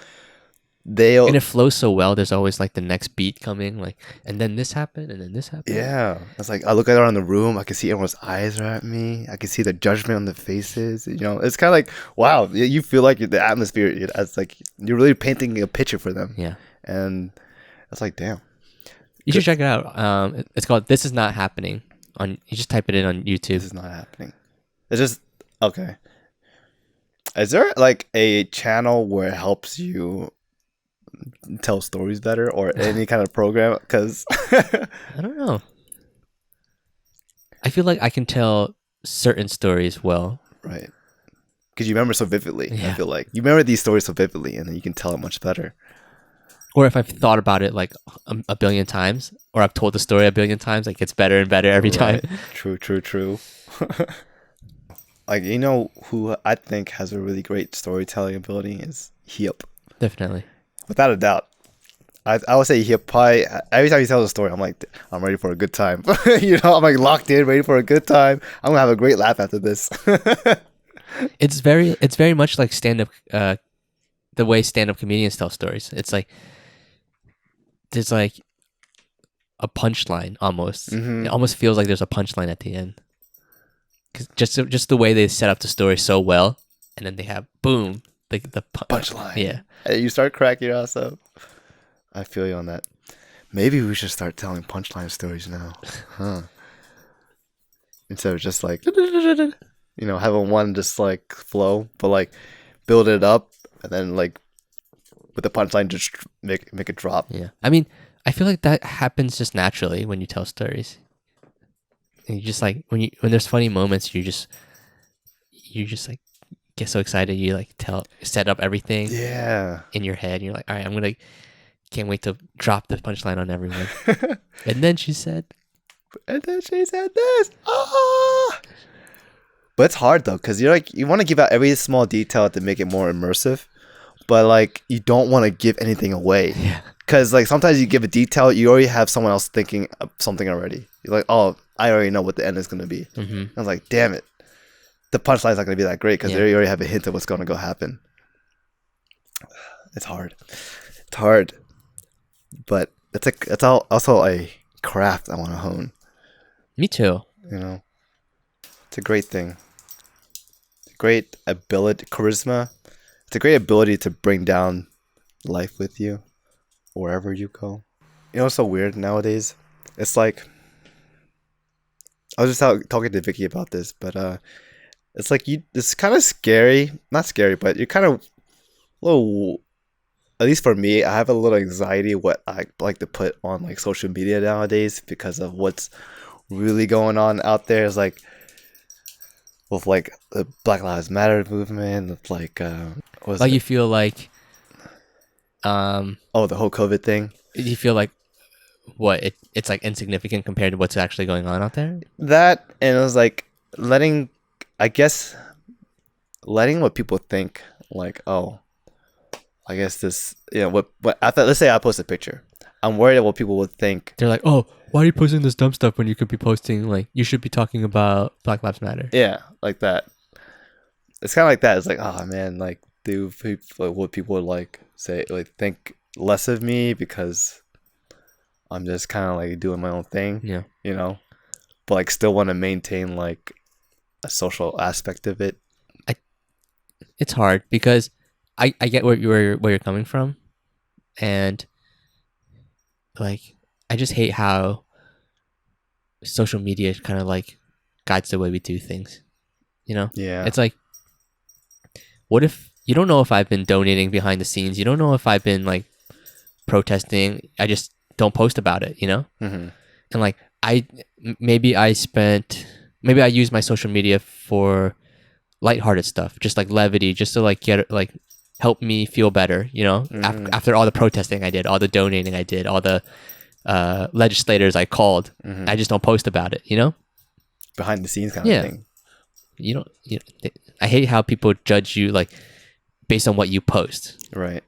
and it flows so well. There's always like the next beat coming, like, and then this happened, and then this happened. Yeah, it's like I look around the room, I can see everyone's eyes are at me. I can see the judgment on the faces. It's kind of like wow, you feel like the atmosphere. It's like you're really painting a picture for them. Yeah, and it's like damn. You should check it out. It's called "This Is Not Happening." You just type it in on YouTube. This is not happening. It's just okay. Is there like a channel where it helps you tell stories better, or any kind of program? Because I don't know. I feel like I can tell certain stories well, right? Because you remember so vividly. Yeah. I feel like you remember these stories so vividly, and then you can tell it much better. or if I've thought about it like a billion times, or I've told the story a billion times, like, it gets better and better every time. True. Like, you know who I think has a really great storytelling ability is Hyup. Definitely. Without a doubt. I would say Hyup probably, every time he tells a story, I'm like, I'm ready for a good time. You know, I'm like locked in, ready for a good time. I'm gonna have a great laugh after this. It's very much like stand-up, the way stand-up comedians tell stories. It's like there's like a punchline almost. Mm-hmm. It almost feels like there's a punchline at the end. 'Cause just the way they set up the story so well, and then they have boom, the Punchline. Yeah. And you start cracking your ass up. I feel you on that. Maybe we should start telling punchline stories now, huh? Instead of just like, you know, having one just like flow, but like build it up and then like with the punchline just make it drop. Yeah. I mean, I feel like that happens just naturally when you tell stories. And you just like when there's funny moments, you just like get so excited, you like set up everything Yeah. in your head. And you're like, all right, can't wait to drop the punchline on everyone. And then she said this. Ah! But it's hard though, because you're like, you want to give out every small detail to make it more immersive, but like you don't want to give anything away. Yeah. Because like sometimes you give a detail, you already have someone else thinking of something already. You're like, oh, I already know what the end is going to be. Mm-hmm. I was like, damn it. The punchline's not going to be that great because Yeah. they already have a hint of what's going to go happen. It's hard. It's hard. But it's also a craft I want to hone. Me too. You know? It's a great thing. It's a great ability, charisma. It's a great ability to bring down life with you wherever you go. You know what's so weird nowadays? It's like, I was just talking to Vicky about this, but it's like it's kind of scary. Not scary, but you're kind of a little, at least for me, I have a little anxiety what I like to put on like social media nowadays because of what's really going on out there. Is like with like the Black Lives Matter movement, with like You feel like the whole COVID thing. you feel like it's like insignificant compared to what's actually going on out there. That, and it was like letting what people think, like, oh, I guess this, you know, what after, let's say I post a picture, I'm worried what people would think. They're like, oh, why are you posting this dumb stuff when you could be posting, like, you should be talking about Black Lives Matter? Yeah, like that. It's kind of like that. It's like, oh man, like, what people would like say, like, think less of me because I'm just kind of like doing my own thing. Yeah, you know, but like still want to maintain like a social aspect of it. It's hard because I get where you're coming from, and like I just hate how social media kind of like guides the way we do things. You know? Yeah. It's like, what if you don't know if I've been donating behind the scenes? You don't know if I've been like protesting. I just don't post about it. You know? Mm-hmm. And like maybe I use my social media for lighthearted stuff, just like levity, just to like help me feel better, you know, after all the protesting I did, all the donating I did, all the legislators I called. I just don't post about it, you know, behind the scenes kind of thing. I hate how people judge you like based on what you post, right?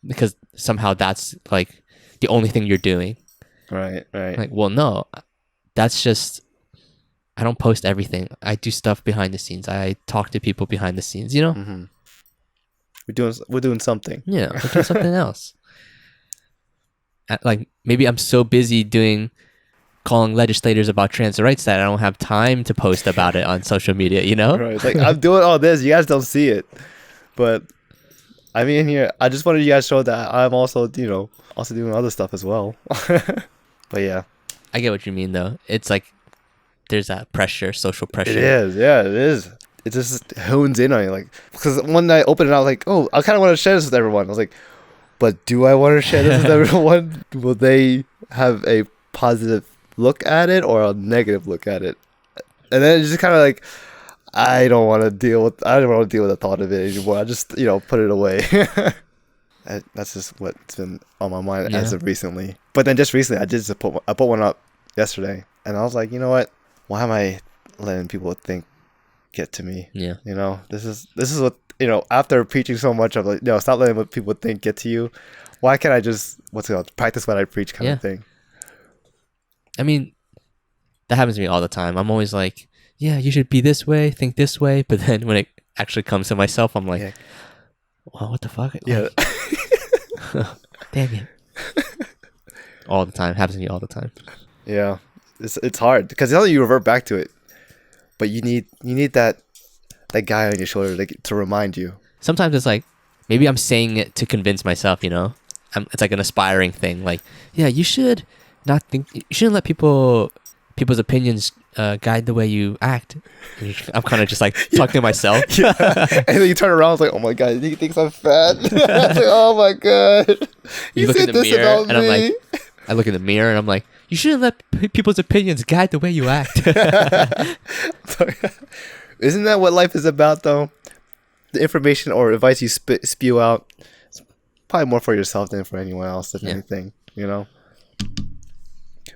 Because somehow that's like the only thing you're doing, right? Like, well, no, that's just, I don't post everything. I do stuff behind the scenes. I talk to people behind the scenes, you know? Mm-hmm. We're doing something. Yeah, we're doing something else. Like, maybe I'm so busy calling legislators about trans rights that I don't have time to post about it on social media, you know? Right. It's like, I'm doing all this. You guys don't see it. But I mean, here, I just wanted you guys to show that I'm also, also doing other stuff as well. But yeah. I get what you mean, though. It's like, there's that pressure, social pressure. It is. Yeah, it is. It just hones in on you. Like, because one night I opened it, I was like, oh, I kind of want to share this with everyone. I was like, but do I want to share this with everyone? Will they have a positive look at it or a negative look at it? And then it's just kind of like, I don't want to deal with the thought of it anymore. I just, put it away. That's just what's been on my mind Yeah. as of recently. But then just recently, I put one up yesterday, and I was like, you know what? Why am I letting people think get to me? Yeah. You know, this is what, you know. After preaching so much of like, stop letting what people think get to you. Why can't I just practice what I preach kind Yeah. of thing? I mean, that happens to me all the time. I'm always like, yeah, you should be this way, think this way. But then when it actually comes to myself, I'm like, Yeah. well, what the fuck? Yeah. Like, damn it. All the time. Happens to me all the time. Yeah. It's hard because now you revert back to it, but you need that guy on your shoulder to remind you. Sometimes it's like, maybe I'm saying it to convince myself, you know? It's like an aspiring thing. Like, yeah, you should not think, you shouldn't let people's opinions guide the way you act. I'm kind of just like talking to myself. Yeah. And then you turn around, it's like, oh my god, he thinks I'm fat. It's like, oh my god, You look in the mirror, and I'm like, I look in the mirror, and I'm like, you shouldn't let people's opinions guide the way you act. Isn't that what life is about, though? The information or advice you spew out, it's probably more for yourself than for anyone else, if anything, you know.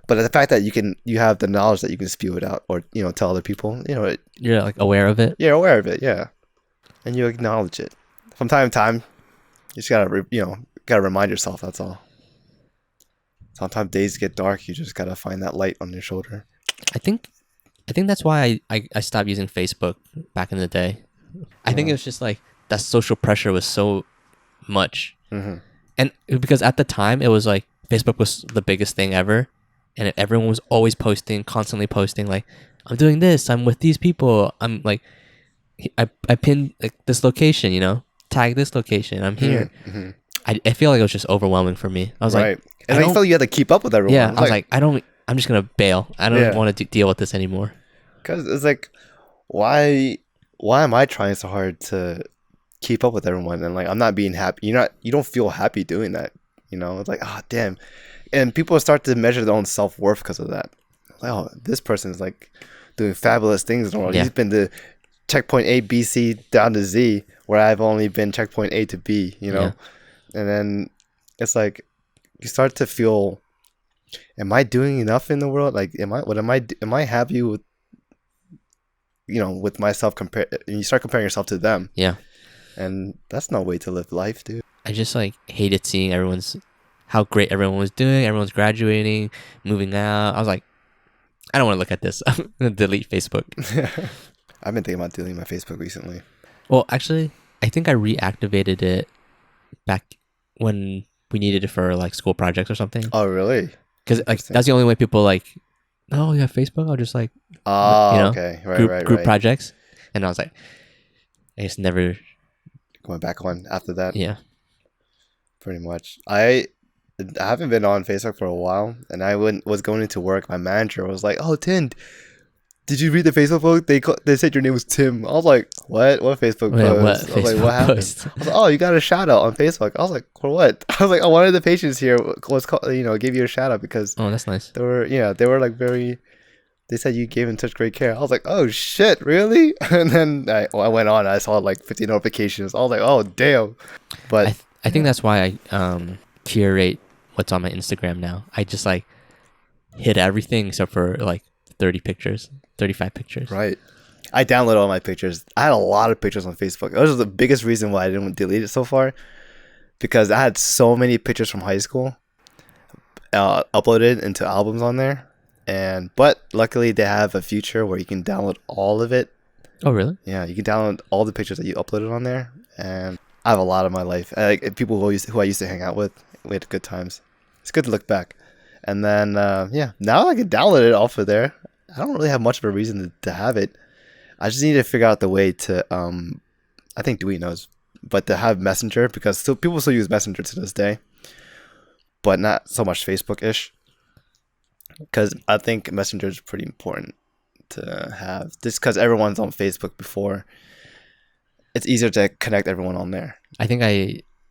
But the fact that you have the knowledge that you can spew it out, or tell other people, You're like aware of it. you're aware of it, yeah, and you acknowledge it from time to time. You just gotta remind yourself. That's all. Sometimes days get dark. You just gotta find that light on your shoulder. I think that's why I stopped using Facebook back in the day. I think it was just like that social pressure was so much, and because at the time it was like Facebook was the biggest thing ever, and everyone was always posting, constantly posting, like, I'm doing this, I'm with these people, I'm like, I pinned like this location, tag this location, I'm here. I feel like it was just overwhelming for me. I was like, and I felt you had to keep up with everyone. Yeah, I was like, I'm just gonna bail. I don't want to deal with this anymore. Because it's like, why am I trying so hard to keep up with everyone, and like I'm not being happy? You don't feel happy doing that. It's like, oh damn, and people start to measure their own self-worth because of that. Like, oh, this person is like doing fabulous things in the world. He's been to checkpoint A, B, C down to Z, where I've only been checkpoint A to B. And then it's like you start to feel, am I doing enough in the world? Like, am I happy with with myself? And you start comparing yourself to them. Yeah, and that's no way to live life, dude. I just like hated seeing how great everyone was doing. Everyone's graduating, moving out. I was like, I don't want to look at this. I'm gonna delete Facebook. I've been thinking about deleting my Facebook recently. Well, actually, I think I reactivated it back when we needed it for like school projects or something. Oh, really? Because like that's the only way people like, oh, you have Facebook? I'll just like, okay, group projects. And I was like, I just never going back on after that. Yeah, pretty much. I haven't been on Facebook for a while, and I was going into work. My manager was like, "Oh, Tin, did you read the Facebook post? They said your name was Tim." I was like, "What? What Facebook post?" I was like, "What happened?" I was like, "Oh, you got a shout out on Facebook." I was like, "For what?" I was like, "Oh, one of the patients here gave you a shout out because that's nice. They were like very. They said you gave him such great care." I was like, "Oh shit, really?" And then I went on. I saw like 50 notifications. I was like, "Oh damn!" But I think that's why I curate what's on my Instagram now. I just like hid everything except for like 30 pictures, 35 pictures. Right. I downloaded all my pictures. I had a lot of pictures on Facebook. That was the biggest reason why I didn't delete it so far, because I had so many pictures from high school uploaded into albums on there. But luckily they have a feature where you can download all of it. Oh, really? Yeah, you can download all the pictures that you uploaded on there, and I have a lot of my life. Like people who I used to hang out with. We had good times. It's good to look back. And then now I can download it off of there. I don't really have much of a reason to have it. I just need to figure out the way to I think Dewey knows, but to have Messenger, because people still use Messenger to this day, but not so much Facebook-ish. Because I think Messenger is pretty important to have. Just because everyone's on Facebook before, it's easier to connect everyone on there.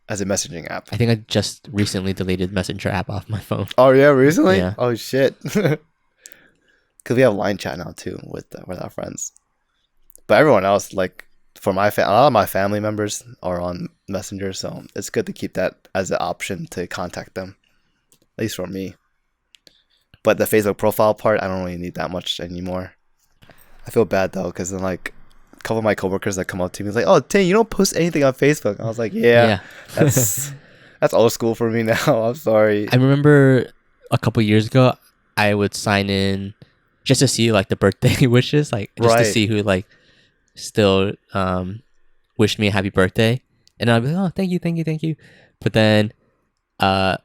As a messaging app. I think I just recently deleted Messenger app off my phone. Oh yeah, recently? Yeah. Oh shit. Because we have line chat now too with our friends. But everyone else, like, for a lot of my family members are on Messenger, so it's good to keep that as an option to contact them. At least for me. But the Facebook profile part, I don't really need that much anymore. I feel bad though, because then like a couple of my coworkers that come up to me like, "Oh, Ting, you don't post anything on Facebook." I was like, "Yeah, that's old school for me now. I'm sorry." I remember a couple years ago, I would sign in just to see like the birthday wishes, like just to Right. see who like still wished me a happy birthday, and I'd be like, "Oh, thank you, thank you, thank you." But then I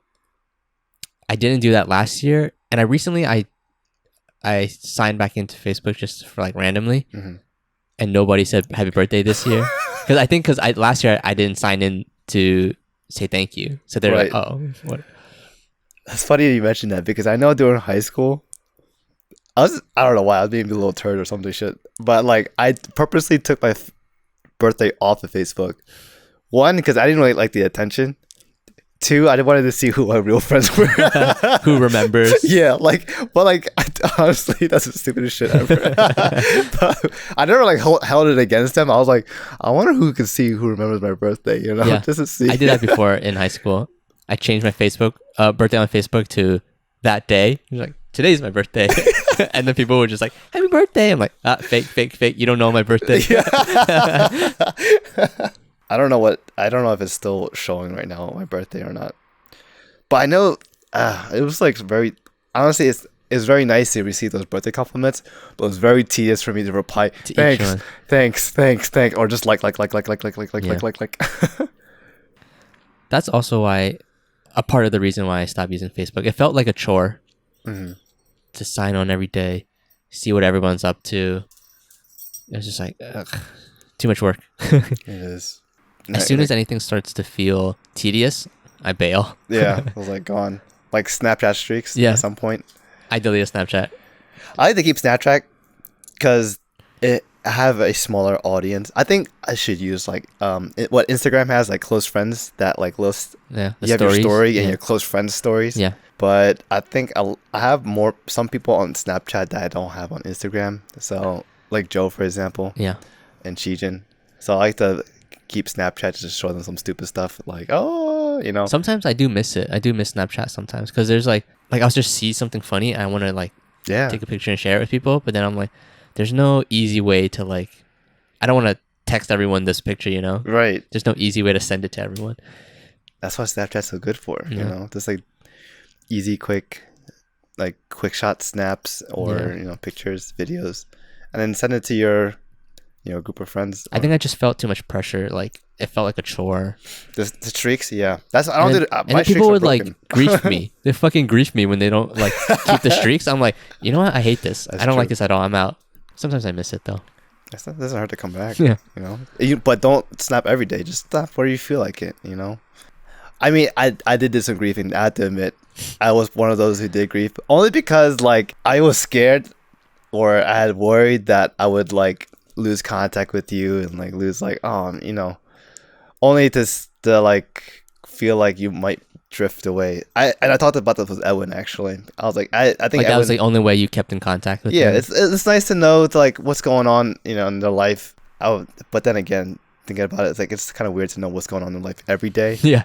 didn't do that last year, and I signed back into Facebook just for like randomly, and nobody said happy birthday this year because last year I didn't sign in to say thank you, so they're like, Right. "Oh, what?" It's funny you mentioned that because I know during high school, I don't know why I was being a little turd or something shit, but like I purposely took my birthday off of Facebook. One, because I didn't really like the attention. Two, I wanted to see who my real friends were. Who remembers? Yeah, honestly, that's the stupidest shit ever. But I never like held it against them. I was like, I wonder who can see who remembers my birthday, Yeah. just to see. I did that before in high school. I changed my Facebook birthday on Facebook to that day. It was like, today's my birthday. And then people were just like, happy birthday. I'm like, fake, fake, fake. You don't know my birthday. I don't know if it's still showing right now my birthday or not. But I know it was like very honestly it's very nice to receive those birthday compliments, but it was very tedious for me to reply To each thanks, one. thanks, or just like. That's also why a part of the reason why I stopped using Facebook. It felt like a chore to sign on every day, see what everyone's up to. It was just like, ugh, too much work. It is. As soon as anything starts to feel tedious, I bail. Yeah, I was like gone. Like Snapchat streaks Yeah. at some point. I delete Snapchat. I like to keep Snapchat because I have a smaller audience. I think I should use like what Instagram has, like close friends that like list. Yeah, the You have your stories. story and Yeah. your close friends stories. Yeah. But I think I have some people on Snapchat that I don't have on Instagram. So like Joe, for example, Yeah. and Shijin. So I like to keep Snapchat to just show them some stupid stuff like, Sometimes I do miss it. I do miss Snapchat sometimes because there's like I'll just see something funny and I want to like yeah. take a picture and share it with people, but then I'm like, there's no easy way to like, I don't want to text everyone this picture, Right. There's no easy way to send it to everyone. That's what Snapchat's so good for, Yeah. just like easy, quick shot snaps or, pictures, videos, and then send it to your, group of friends. I think I just felt too much pressure. Like it felt like a chore. The streaks, yeah. I don't do And my then streaks people are would broken. like grief me. They fucking grief me when they don't like keep the streaks. I'm like, you know what? I hate this. That's I don't like true. this at all. I'm out. Sometimes I miss it though. It doesn't hurt to come back. Yeah. But don't snap every day. Just snap where you feel like it. I mean, I did do some griefing. I have to admit, I was one of those who did grief only because like I was scared, or I had worried that I would like lose contact with you and like lose like only to like feel like you might drift away. I talked about this with Edwin actually. I was like I think Like Edwin, that was the only way you kept in contact with yeah, them. it's nice to know like what's going on in their life. But then again, thinking about it, it's kind of weird to know what's going on in life every day. Yeah.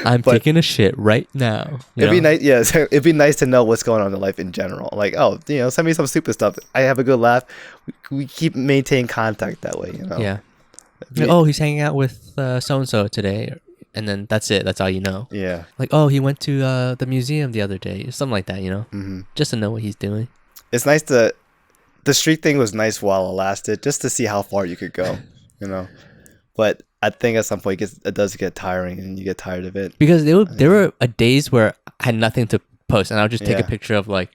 I'm But- taking a shit right now. It'd be nice, yeah. So it'd be nice to know what's going on in life in general. Like, send me some stupid stuff. I have a good laugh. We keep maintaining contact that way. Yeah. Be- Oh, he's hanging out with so and so today, and then that's it. That's all you know. Yeah. Like, oh, he went to the museum the other day, something like that. Mm-hmm. Just to know what he's doing. It's nice the streak thing was nice while it lasted, just to see how far you could go. But I think at some point it does get tiring, and you get tired of it. Because there were days where I had nothing to post, and I would just take a Yeah. picture of like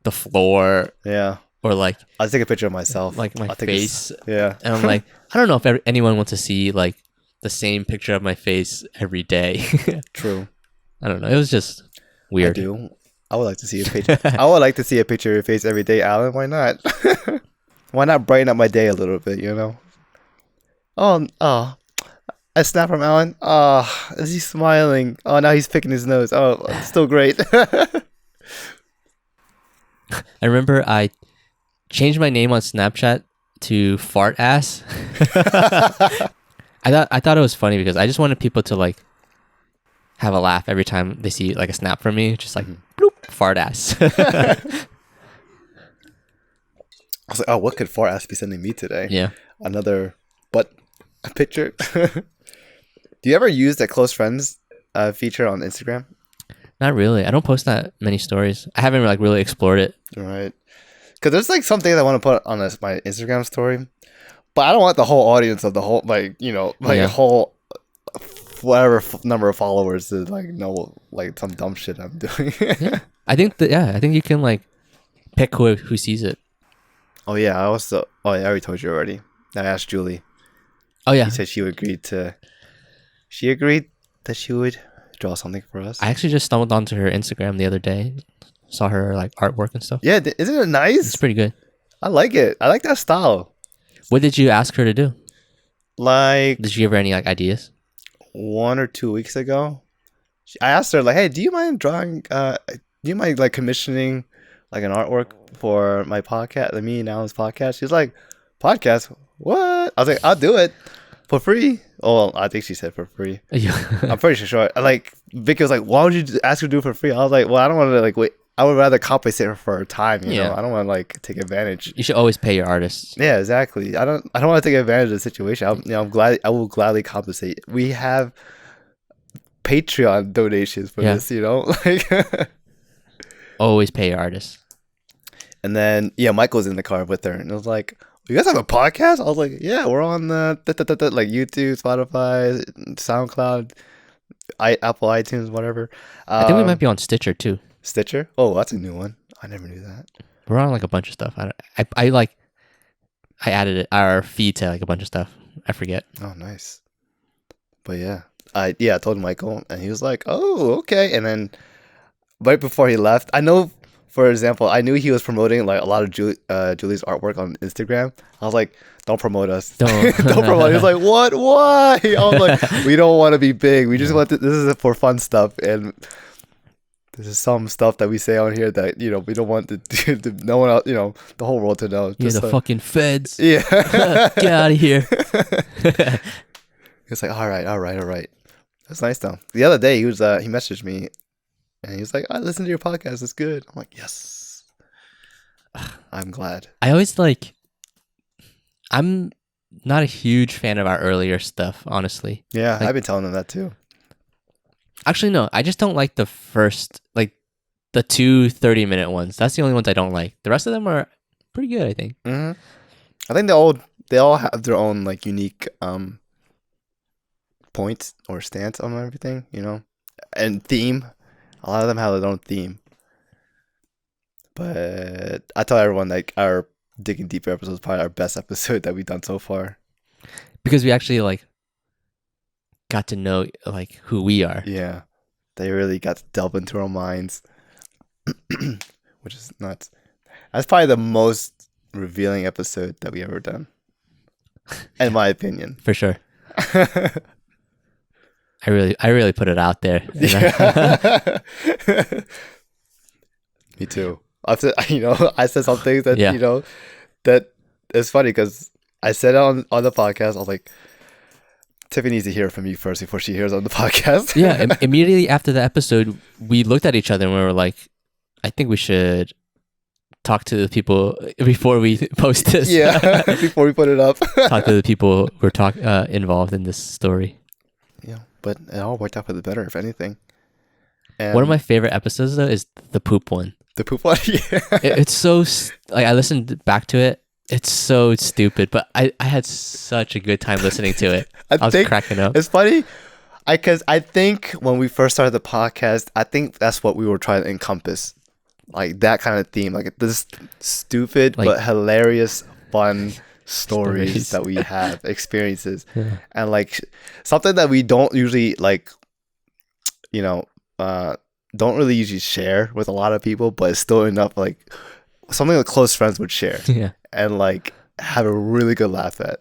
the floor Yeah. or like I'll take a picture of myself, my I'll take a face, yeah. and I'm like, I don't know if anyone wants to see like the same picture of my face every day. True. I don't know. It was just weird. I do. I would like to see a picture. I would like to see a picture of your face every day, Alan. Why not? Why not brighten up my day a little bit? Oh, a snap from Alan. Oh, is he smiling? Oh, now he's picking his nose. Oh, it's still great. I remember I changed my name on Snapchat to fart ass. I thought it was funny because I just wanted people to like have a laugh every time they see like a snap from me, just like bloop, fart ass. I was like, oh, what could far ass be sending me today? Yeah. Another butt picture. Do you ever use that close friends feature on Instagram? Not really. I don't post that many stories. I haven't like really explored it. Right. Because there's like some things I want to put on my Instagram story, but I don't want the whole audience of the whole, like, you know, like a whole whatever number of followers to like know like some dumb shit I'm doing. Yeah. I think you can like pick who sees it. Oh yeah, I already told you already. I asked Julie. Oh yeah. She said she agreed that she would draw something for us. I actually just stumbled onto her Instagram the other day. Saw her like artwork and stuff. Yeah, isn't it nice? It's pretty good. I like it. I like that style. What did you ask her to do? Like, did you give her any like ideas? 1 or 2 weeks ago, I asked her like, "Hey, do you mind drawing? Do you mind like commissioning like an artwork for my podcast, me and Alan's podcast?" She's like, "Podcast? What?" I was like, "I'll do it for free." Oh, I think she said for free. I'm pretty sure. Like Vicky was like, "Why would you ask her to do it for free?" I was like, "Well, I don't want to like wait. I would rather compensate her for her time. You know, I don't want to like take advantage." You should always pay your artists. Yeah, exactly. I don't want to take advantage of the situation. I will gladly compensate. We have Patreon donations for this. You know, like always pay your artists. And then Michael was in the car with her, and it was like, "You guys have a podcast?" I was like, "Yeah, we're on the like YouTube, Spotify, SoundCloud, Apple iTunes, whatever." I think we might be on Stitcher too. Stitcher? Oh, that's a new one. I never knew that. We're on like a bunch of stuff. I added our feed to like a bunch of stuff. I forget. Oh, nice. But I told Michael, and he was like, "Oh, okay." And then right before he left, I know, for example, I knew he was promoting like a lot of Julie's artwork on Instagram. I was like, "Don't promote us. Don't promote." He was like, "What? Why?" I was like, "We don't want to be big. We just want to, this is for fun stuff, and this is some stuff that we say on here that, you know, we don't want no one else, you know, the whole world to know." You're the fucking feds. Yeah. Get out of here. It's like, all right. That's nice though. The other day he messaged me, and he was like, "I listen to your podcast. It's good." I'm like, "Yes." I'm glad. I'm not a huge fan of our earlier stuff, honestly. Yeah, I've been telling them that too. Actually, no, I just don't like the first, like the 2 30-minute ones. That's the only ones I don't like. The rest of them are pretty good, I think. Mm-hmm. I think they all have their own like unique points or stance on everything, you know, and theme. A lot of them have their own theme. But I tell everyone like our Digging Deeper episode is probably our best episode that we've done so far, because we actually like got to know like who we are. Yeah, they really got to delve into our minds, which is nuts. That's probably the most revealing episode that we ever done, in my opinion. For sure. I really put it out there. Yeah. Me too. I said some things that you know that it's funny because I said it on the podcast. I was like, Tiffany needs to hear from you first before she hears on the podcast. Yeah, immediately after the episode, we looked at each other and we were like, I think we should talk to the people before we post this. Yeah, before we put it up. Talk to the people who are involved in this story. Yeah, but it all worked out for the better, if anything. And one of my favorite episodes, though, is the poop one. The poop one? Yeah. It's so... like, I listened back to it. It's so stupid, but I had such a good time listening to it. I was cracking up. It's funny because I think when we first started the podcast, I think that's what we were trying to encompass. Like that kind of theme. Like this stupid but hilarious, fun stories that we have, experiences. Yeah. And like something that we don't usually like, you know, don't really usually share with a lot of people, but it's still enough like something that close friends would share. Yeah. And like have a really good laugh at.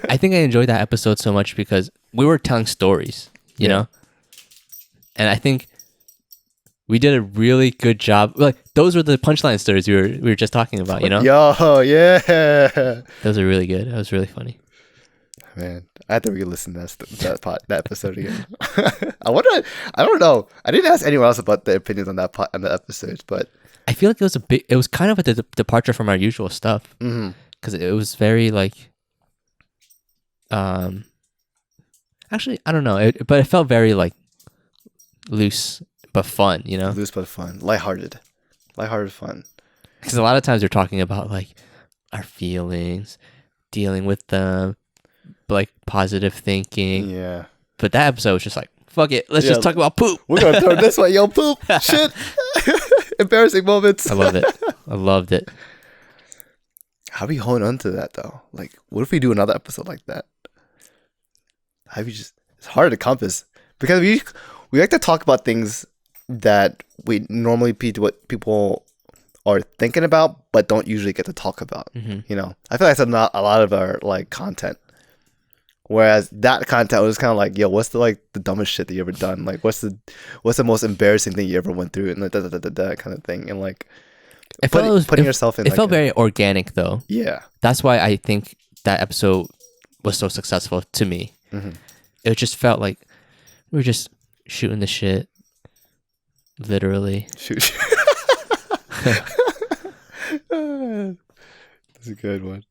I think I enjoyed that episode so much because we were telling stories, you know? And I think we did a really good job. Like those were the punchline stories we were just talking about. You know, Yo, yeah. those are really good. That was really funny. Man, I have to re-listen to that episode again. I wonder. I don't know. I didn't ask anyone else about their opinions on on the episodes, but I feel like it was kind of a departure from our usual stuff because it was very like, actually I don't know, but it felt very like loose but fun, you know, loose but fun, lighthearted fun. Because a lot of times we're talking about like our feelings, dealing with them, like positive thinking. Yeah. But that episode was just like, fuck it, let's just talk about poop. We're gonna throw this way, yo, poop, shit, embarrassing moments. I love it. I loved it. How do we hold on to that though? Like, what if we do another episode like that? How do you it's hard to compass because we like to talk about things that we normally what people are thinking about, but don't usually get to talk about. You know, I feel like that's not a lot of our like content. Whereas that content was kind of like, yo, what's the dumbest shit that you ever done? Like, what's the most embarrassing thing you ever went through, and like that kind of thing, and like putting yourself in. It felt very organic though. Yeah, that's why I think that episode was so successful to me. It just felt like we were just shooting the shit, literally. Shoot. That's a good one.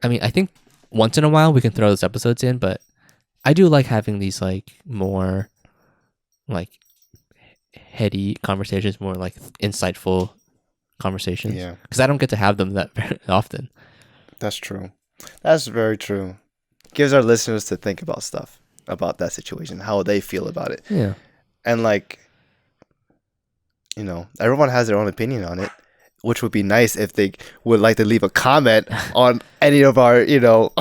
I mean, I think once in a while we can throw those episodes in, but I do like having these like more like heady conversations, more like insightful conversations. Yeah, because I don't get to have them that very often. That's true. That's very true. Gives our listeners to think about stuff, about that situation, how they feel about it. Yeah, and like, you know, everyone has their own opinion on it, which would be nice if they would like to leave a comment on any of our, you know,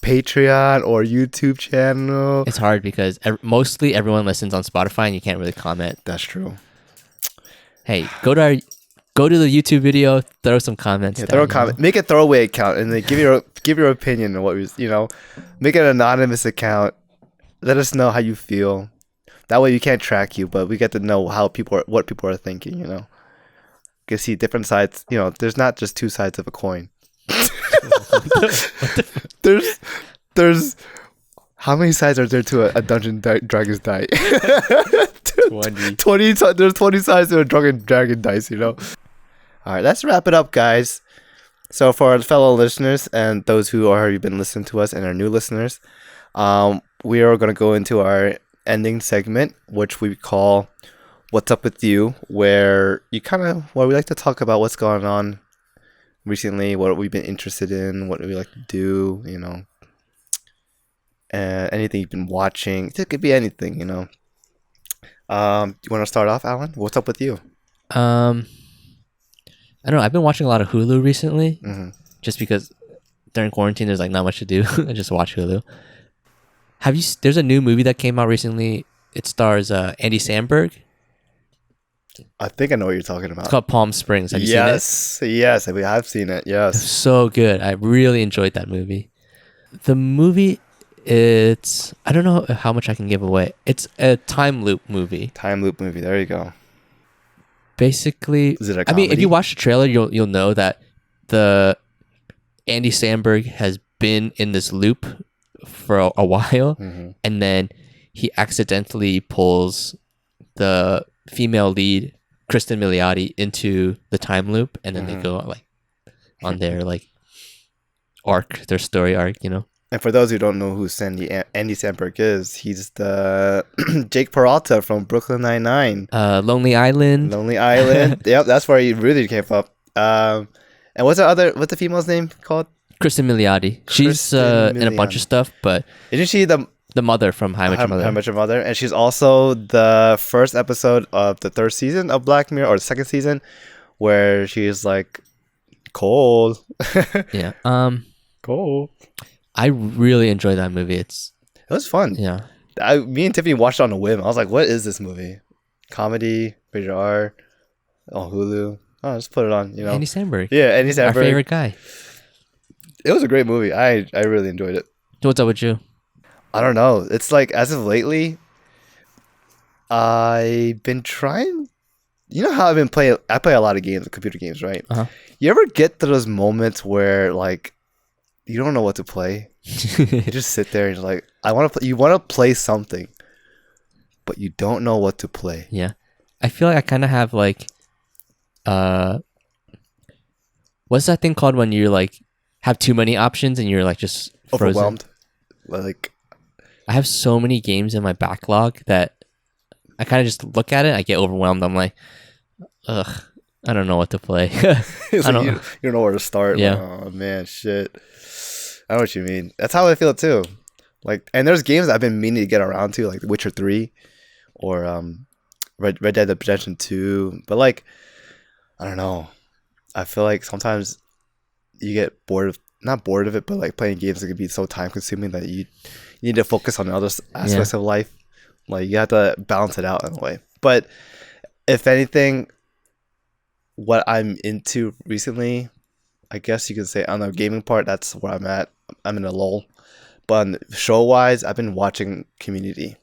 Patreon or YouTube channel. It's hard because mostly everyone listens on Spotify and you can't really comment. That's true. Hey, go to the YouTube video, throw some comments. Yeah, throw a comment. Make a throwaway account and then give your opinion on what was, you know, make an anonymous account. Let us know how you feel. That way we can't track you, but we get to know what people are thinking, you know. You can see different sides, you know, there's not just two sides of a coin. there's how many sides are there to a Dungeon Dragons die? 20. There's 20 sides to a Dragon dice, you know. All right, let's wrap it up, guys. So for our fellow listeners and those who already been listening to us and our new listeners, we are going to go into our ending segment, which we call "What's Up With You," where we like to talk about what's going on recently, what we've been interested in, what we like to do, you know, anything you've been watching. It could be anything, you know. You want to start off, Alan? What's up with you? I don't know. I've been watching a lot of Hulu recently, just because during quarantine there's like not much to do. I just watch Hulu. There's a new movie that came out recently. It stars Andy Samberg. I think I know what you're talking about. It's called Palm Springs. Have you seen it? Yes, we have seen it. Yes, it's so good. I really enjoyed that movie. The movie, I don't know how much I can give away. It's a time loop movie. There you go. Basically, is it a comedy? I mean, if you watch the trailer, you'll know that the Andy Samberg has been in this loop for a while, and then he accidentally pulls the female lead, Kristen Milioti, into the time loop, and then they go like on their like their story arc, you know. And for those who don't know who Andy Samberg is, he's the Jake Peralta from Brooklyn Nine-Nine. Lonely Island. Yep, that's where he really came up. And what's the female's name called? Kristen Milioti. She's in a bunch of stuff, but isn't she the mother from How I Met Your Mother? How I Met Your Mother, and she's also the first episode of the third season of Black Mirror, or the second season, where she's like Cole. Yeah. Cole. I really enjoyed that movie. It was fun. Yeah. Me and Tiffany watched it on a whim. I was like, "What is this movie? Comedy, rated R, on Hulu? Oh, just put it on." You know, Andy Samberg. Yeah, Andy Samberg, our favorite guy. It was a great movie. I really enjoyed it. What's up with you? I don't know. It's like as of lately, I've been trying. you know how I've been playing. I play a lot of games, computer games, right? Uh-huh. You ever get to those moments where like you don't know what to play? You just sit there and you're like, I want to play. You want to play something, but you don't know what to play. Yeah, I feel like I kind of have like, what's that thing called when you like have too many options and you're like just frozen? Overwhelmed. Like, I have so many games in my backlog that I kind of just look at it. I get overwhelmed. I'm like, ugh, I don't know what to play. it's like you don't know where to start. Yeah. Like, oh man, shit. I know what you mean. That's how I feel too. Like, and there's games I've been meaning to get around to, like The Witcher 3 or Red Dead Redemption 2. But like, I don't know. I feel like sometimes you get bored of, not bored of it, but like playing games that can be so time consuming that you need to focus on other aspects of life. Like you have to balance it out in a way. But if anything, what I'm into recently, I guess you could say on the gaming part, that's where I'm at. I'm in a lull. But on show wise, I've been watching Community.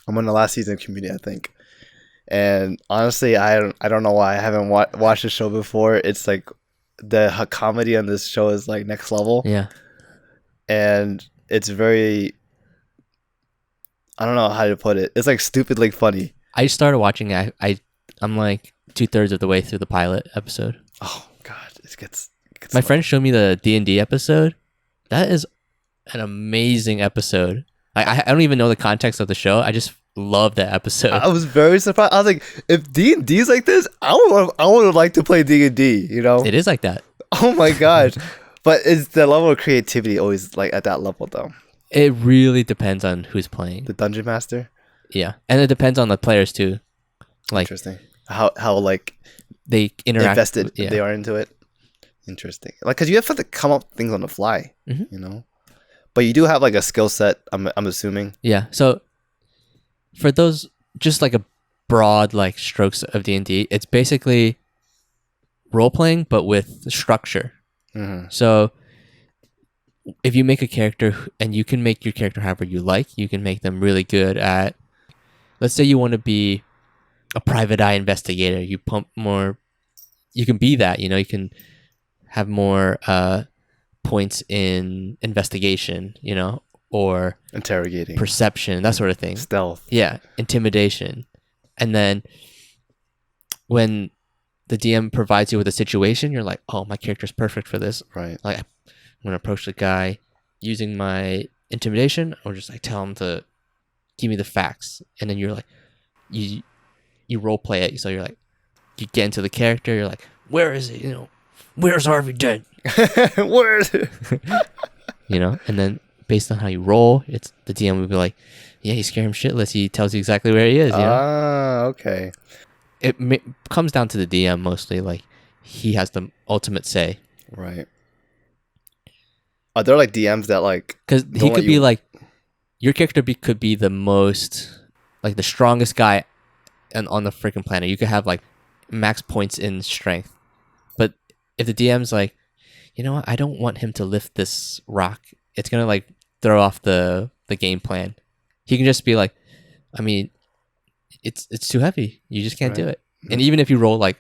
I'm on the last season of Community, I think. And honestly, I don't know why I haven't watched the show before. It's like the comedy on this show is like next level. Yeah. And it's very, I don't know how to put it. It's like stupidly funny. I started watching it. I'm like 2/3 of the way through the pilot episode. Oh god, it gets My friend showed me the D&D episode. That is an amazing episode. I don't even know the context of the show. I just love that episode. I was very surprised. I was like, if D&D is like this, I would like to play D&D, you know? It is like that. Oh my gosh. But is the level of creativity always like at that level though? It really depends on who's playing. The dungeon master? Yeah. And it depends on the players too. Like interesting. How like they interact invested they are into it. Interesting. Like cuz you have to come up with things on the fly, you know? But you do have like a skill set, I'm assuming. Yeah. So for those just like a broad like strokes of D&D, it's basically role playing but with structure. Mm-hmm. So if you make a character and you can make your character however you like, you can make them really good at, let's say you want to be a private eye investigator, you pump more, you can be that, you know, you can have more points in investigation, you know, or interrogating, perception, that sort of thing. Stealth. Yeah. Intimidation. And then when the DM provides you with a situation, you're like, oh, my character's perfect for this. Right. Like, I'm going to approach the guy using my intimidation or just like tell him to give me the facts. And then you're like, you role play it. So you're like, you get into the character. You're like, where is it? You know, where's Harvey Dent? Where is it? You know, and then based on how you roll, it's the DM will be like, yeah, you scare him shitless. He tells you exactly where he is. You know? Ah, okay. It comes down to the DM mostly. Like, he has the ultimate say. Right. Are there like DMs that like? Because he could be like, your character could be the most, like the strongest guy on the freaking planet. You could have like max points in strength. But if the DM's like, you know what, I don't want him to lift this rock, it's going to like throw off the game plan. He can just be like, I mean, it's too heavy. You just can't do it. And even if you roll like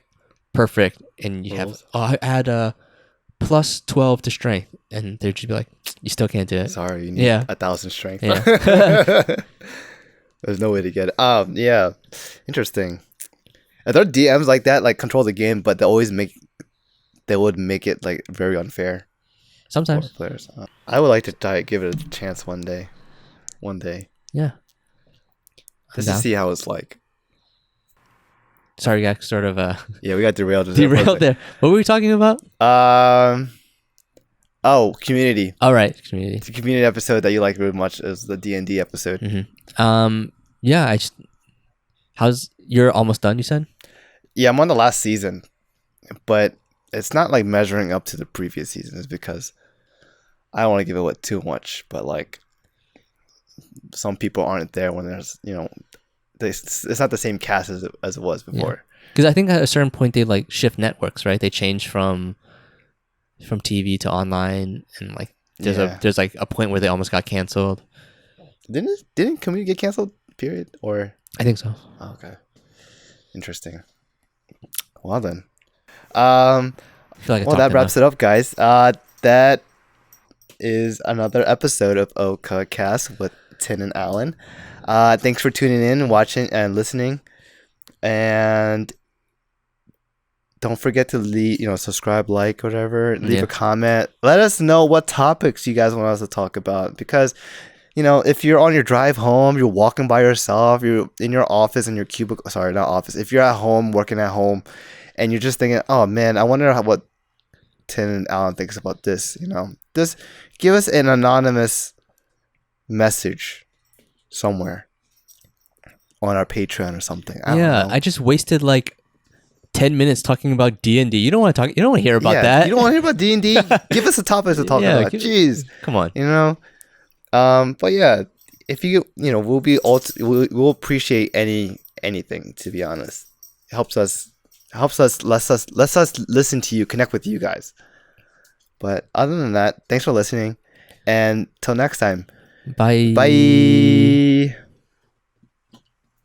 perfect and you have, I add a plus 12 to strength, and they'd just be like, you still can't do it. Sorry, you need 1,000 strength. Yeah. There's no way to get it. Yeah. Interesting. Are there DMs like that, like control the game, but they would make it like very unfair? Sometimes. For players. I would like to give it a chance one day. Yeah. Just to see how it's like. Sorry, guys, sort of yeah, we got derailed there. What were we talking about? Community. All right, Community. The Community episode that you like really much is the D&D episode. Mm-hmm. Yeah, you're almost done, you said? Yeah, I'm on the last season, but it's not like measuring up to the previous seasons because I don't want to give it too much, but like some people aren't there when there's, you know, it's not the same cast as it was before. Because I think at a certain point they like shift networks, right? They change from TV to online, and like there's like a point where they almost got canceled. Didn't Community get canceled? Period. Or I think so. Oh, okay. Interesting. Well then. Um. I feel like I Well, talked that wraps enough. it up, guys. That is another episode of Oka Cast with Tin and Alan. Thanks for tuning in, watching, and listening. And don't forget to subscribe, like, whatever. Leave Yeah. a comment. Let us know what topics you guys want us to talk about. Because, if you're on your drive home, you're walking by yourself, you're in your office, in your cubicle. Sorry, not office. If you're at home, working at home, and you're just thinking, oh man, I wonder what Tin and Alan thinks about this. Just give us an anonymous message somewhere on our Patreon or something. I don't know. I just wasted like 10 minutes talking about D&D. You don't want to talk. You don't want to hear about that. You don't want to hear about D&D? Give us a topic to talk about. Jeez, come on. But yeah, if we'll appreciate anything. To be honest, it helps us. Lets us listen to you, connect with you guys. But other than that, thanks for listening, and till next time. Bye. Bye.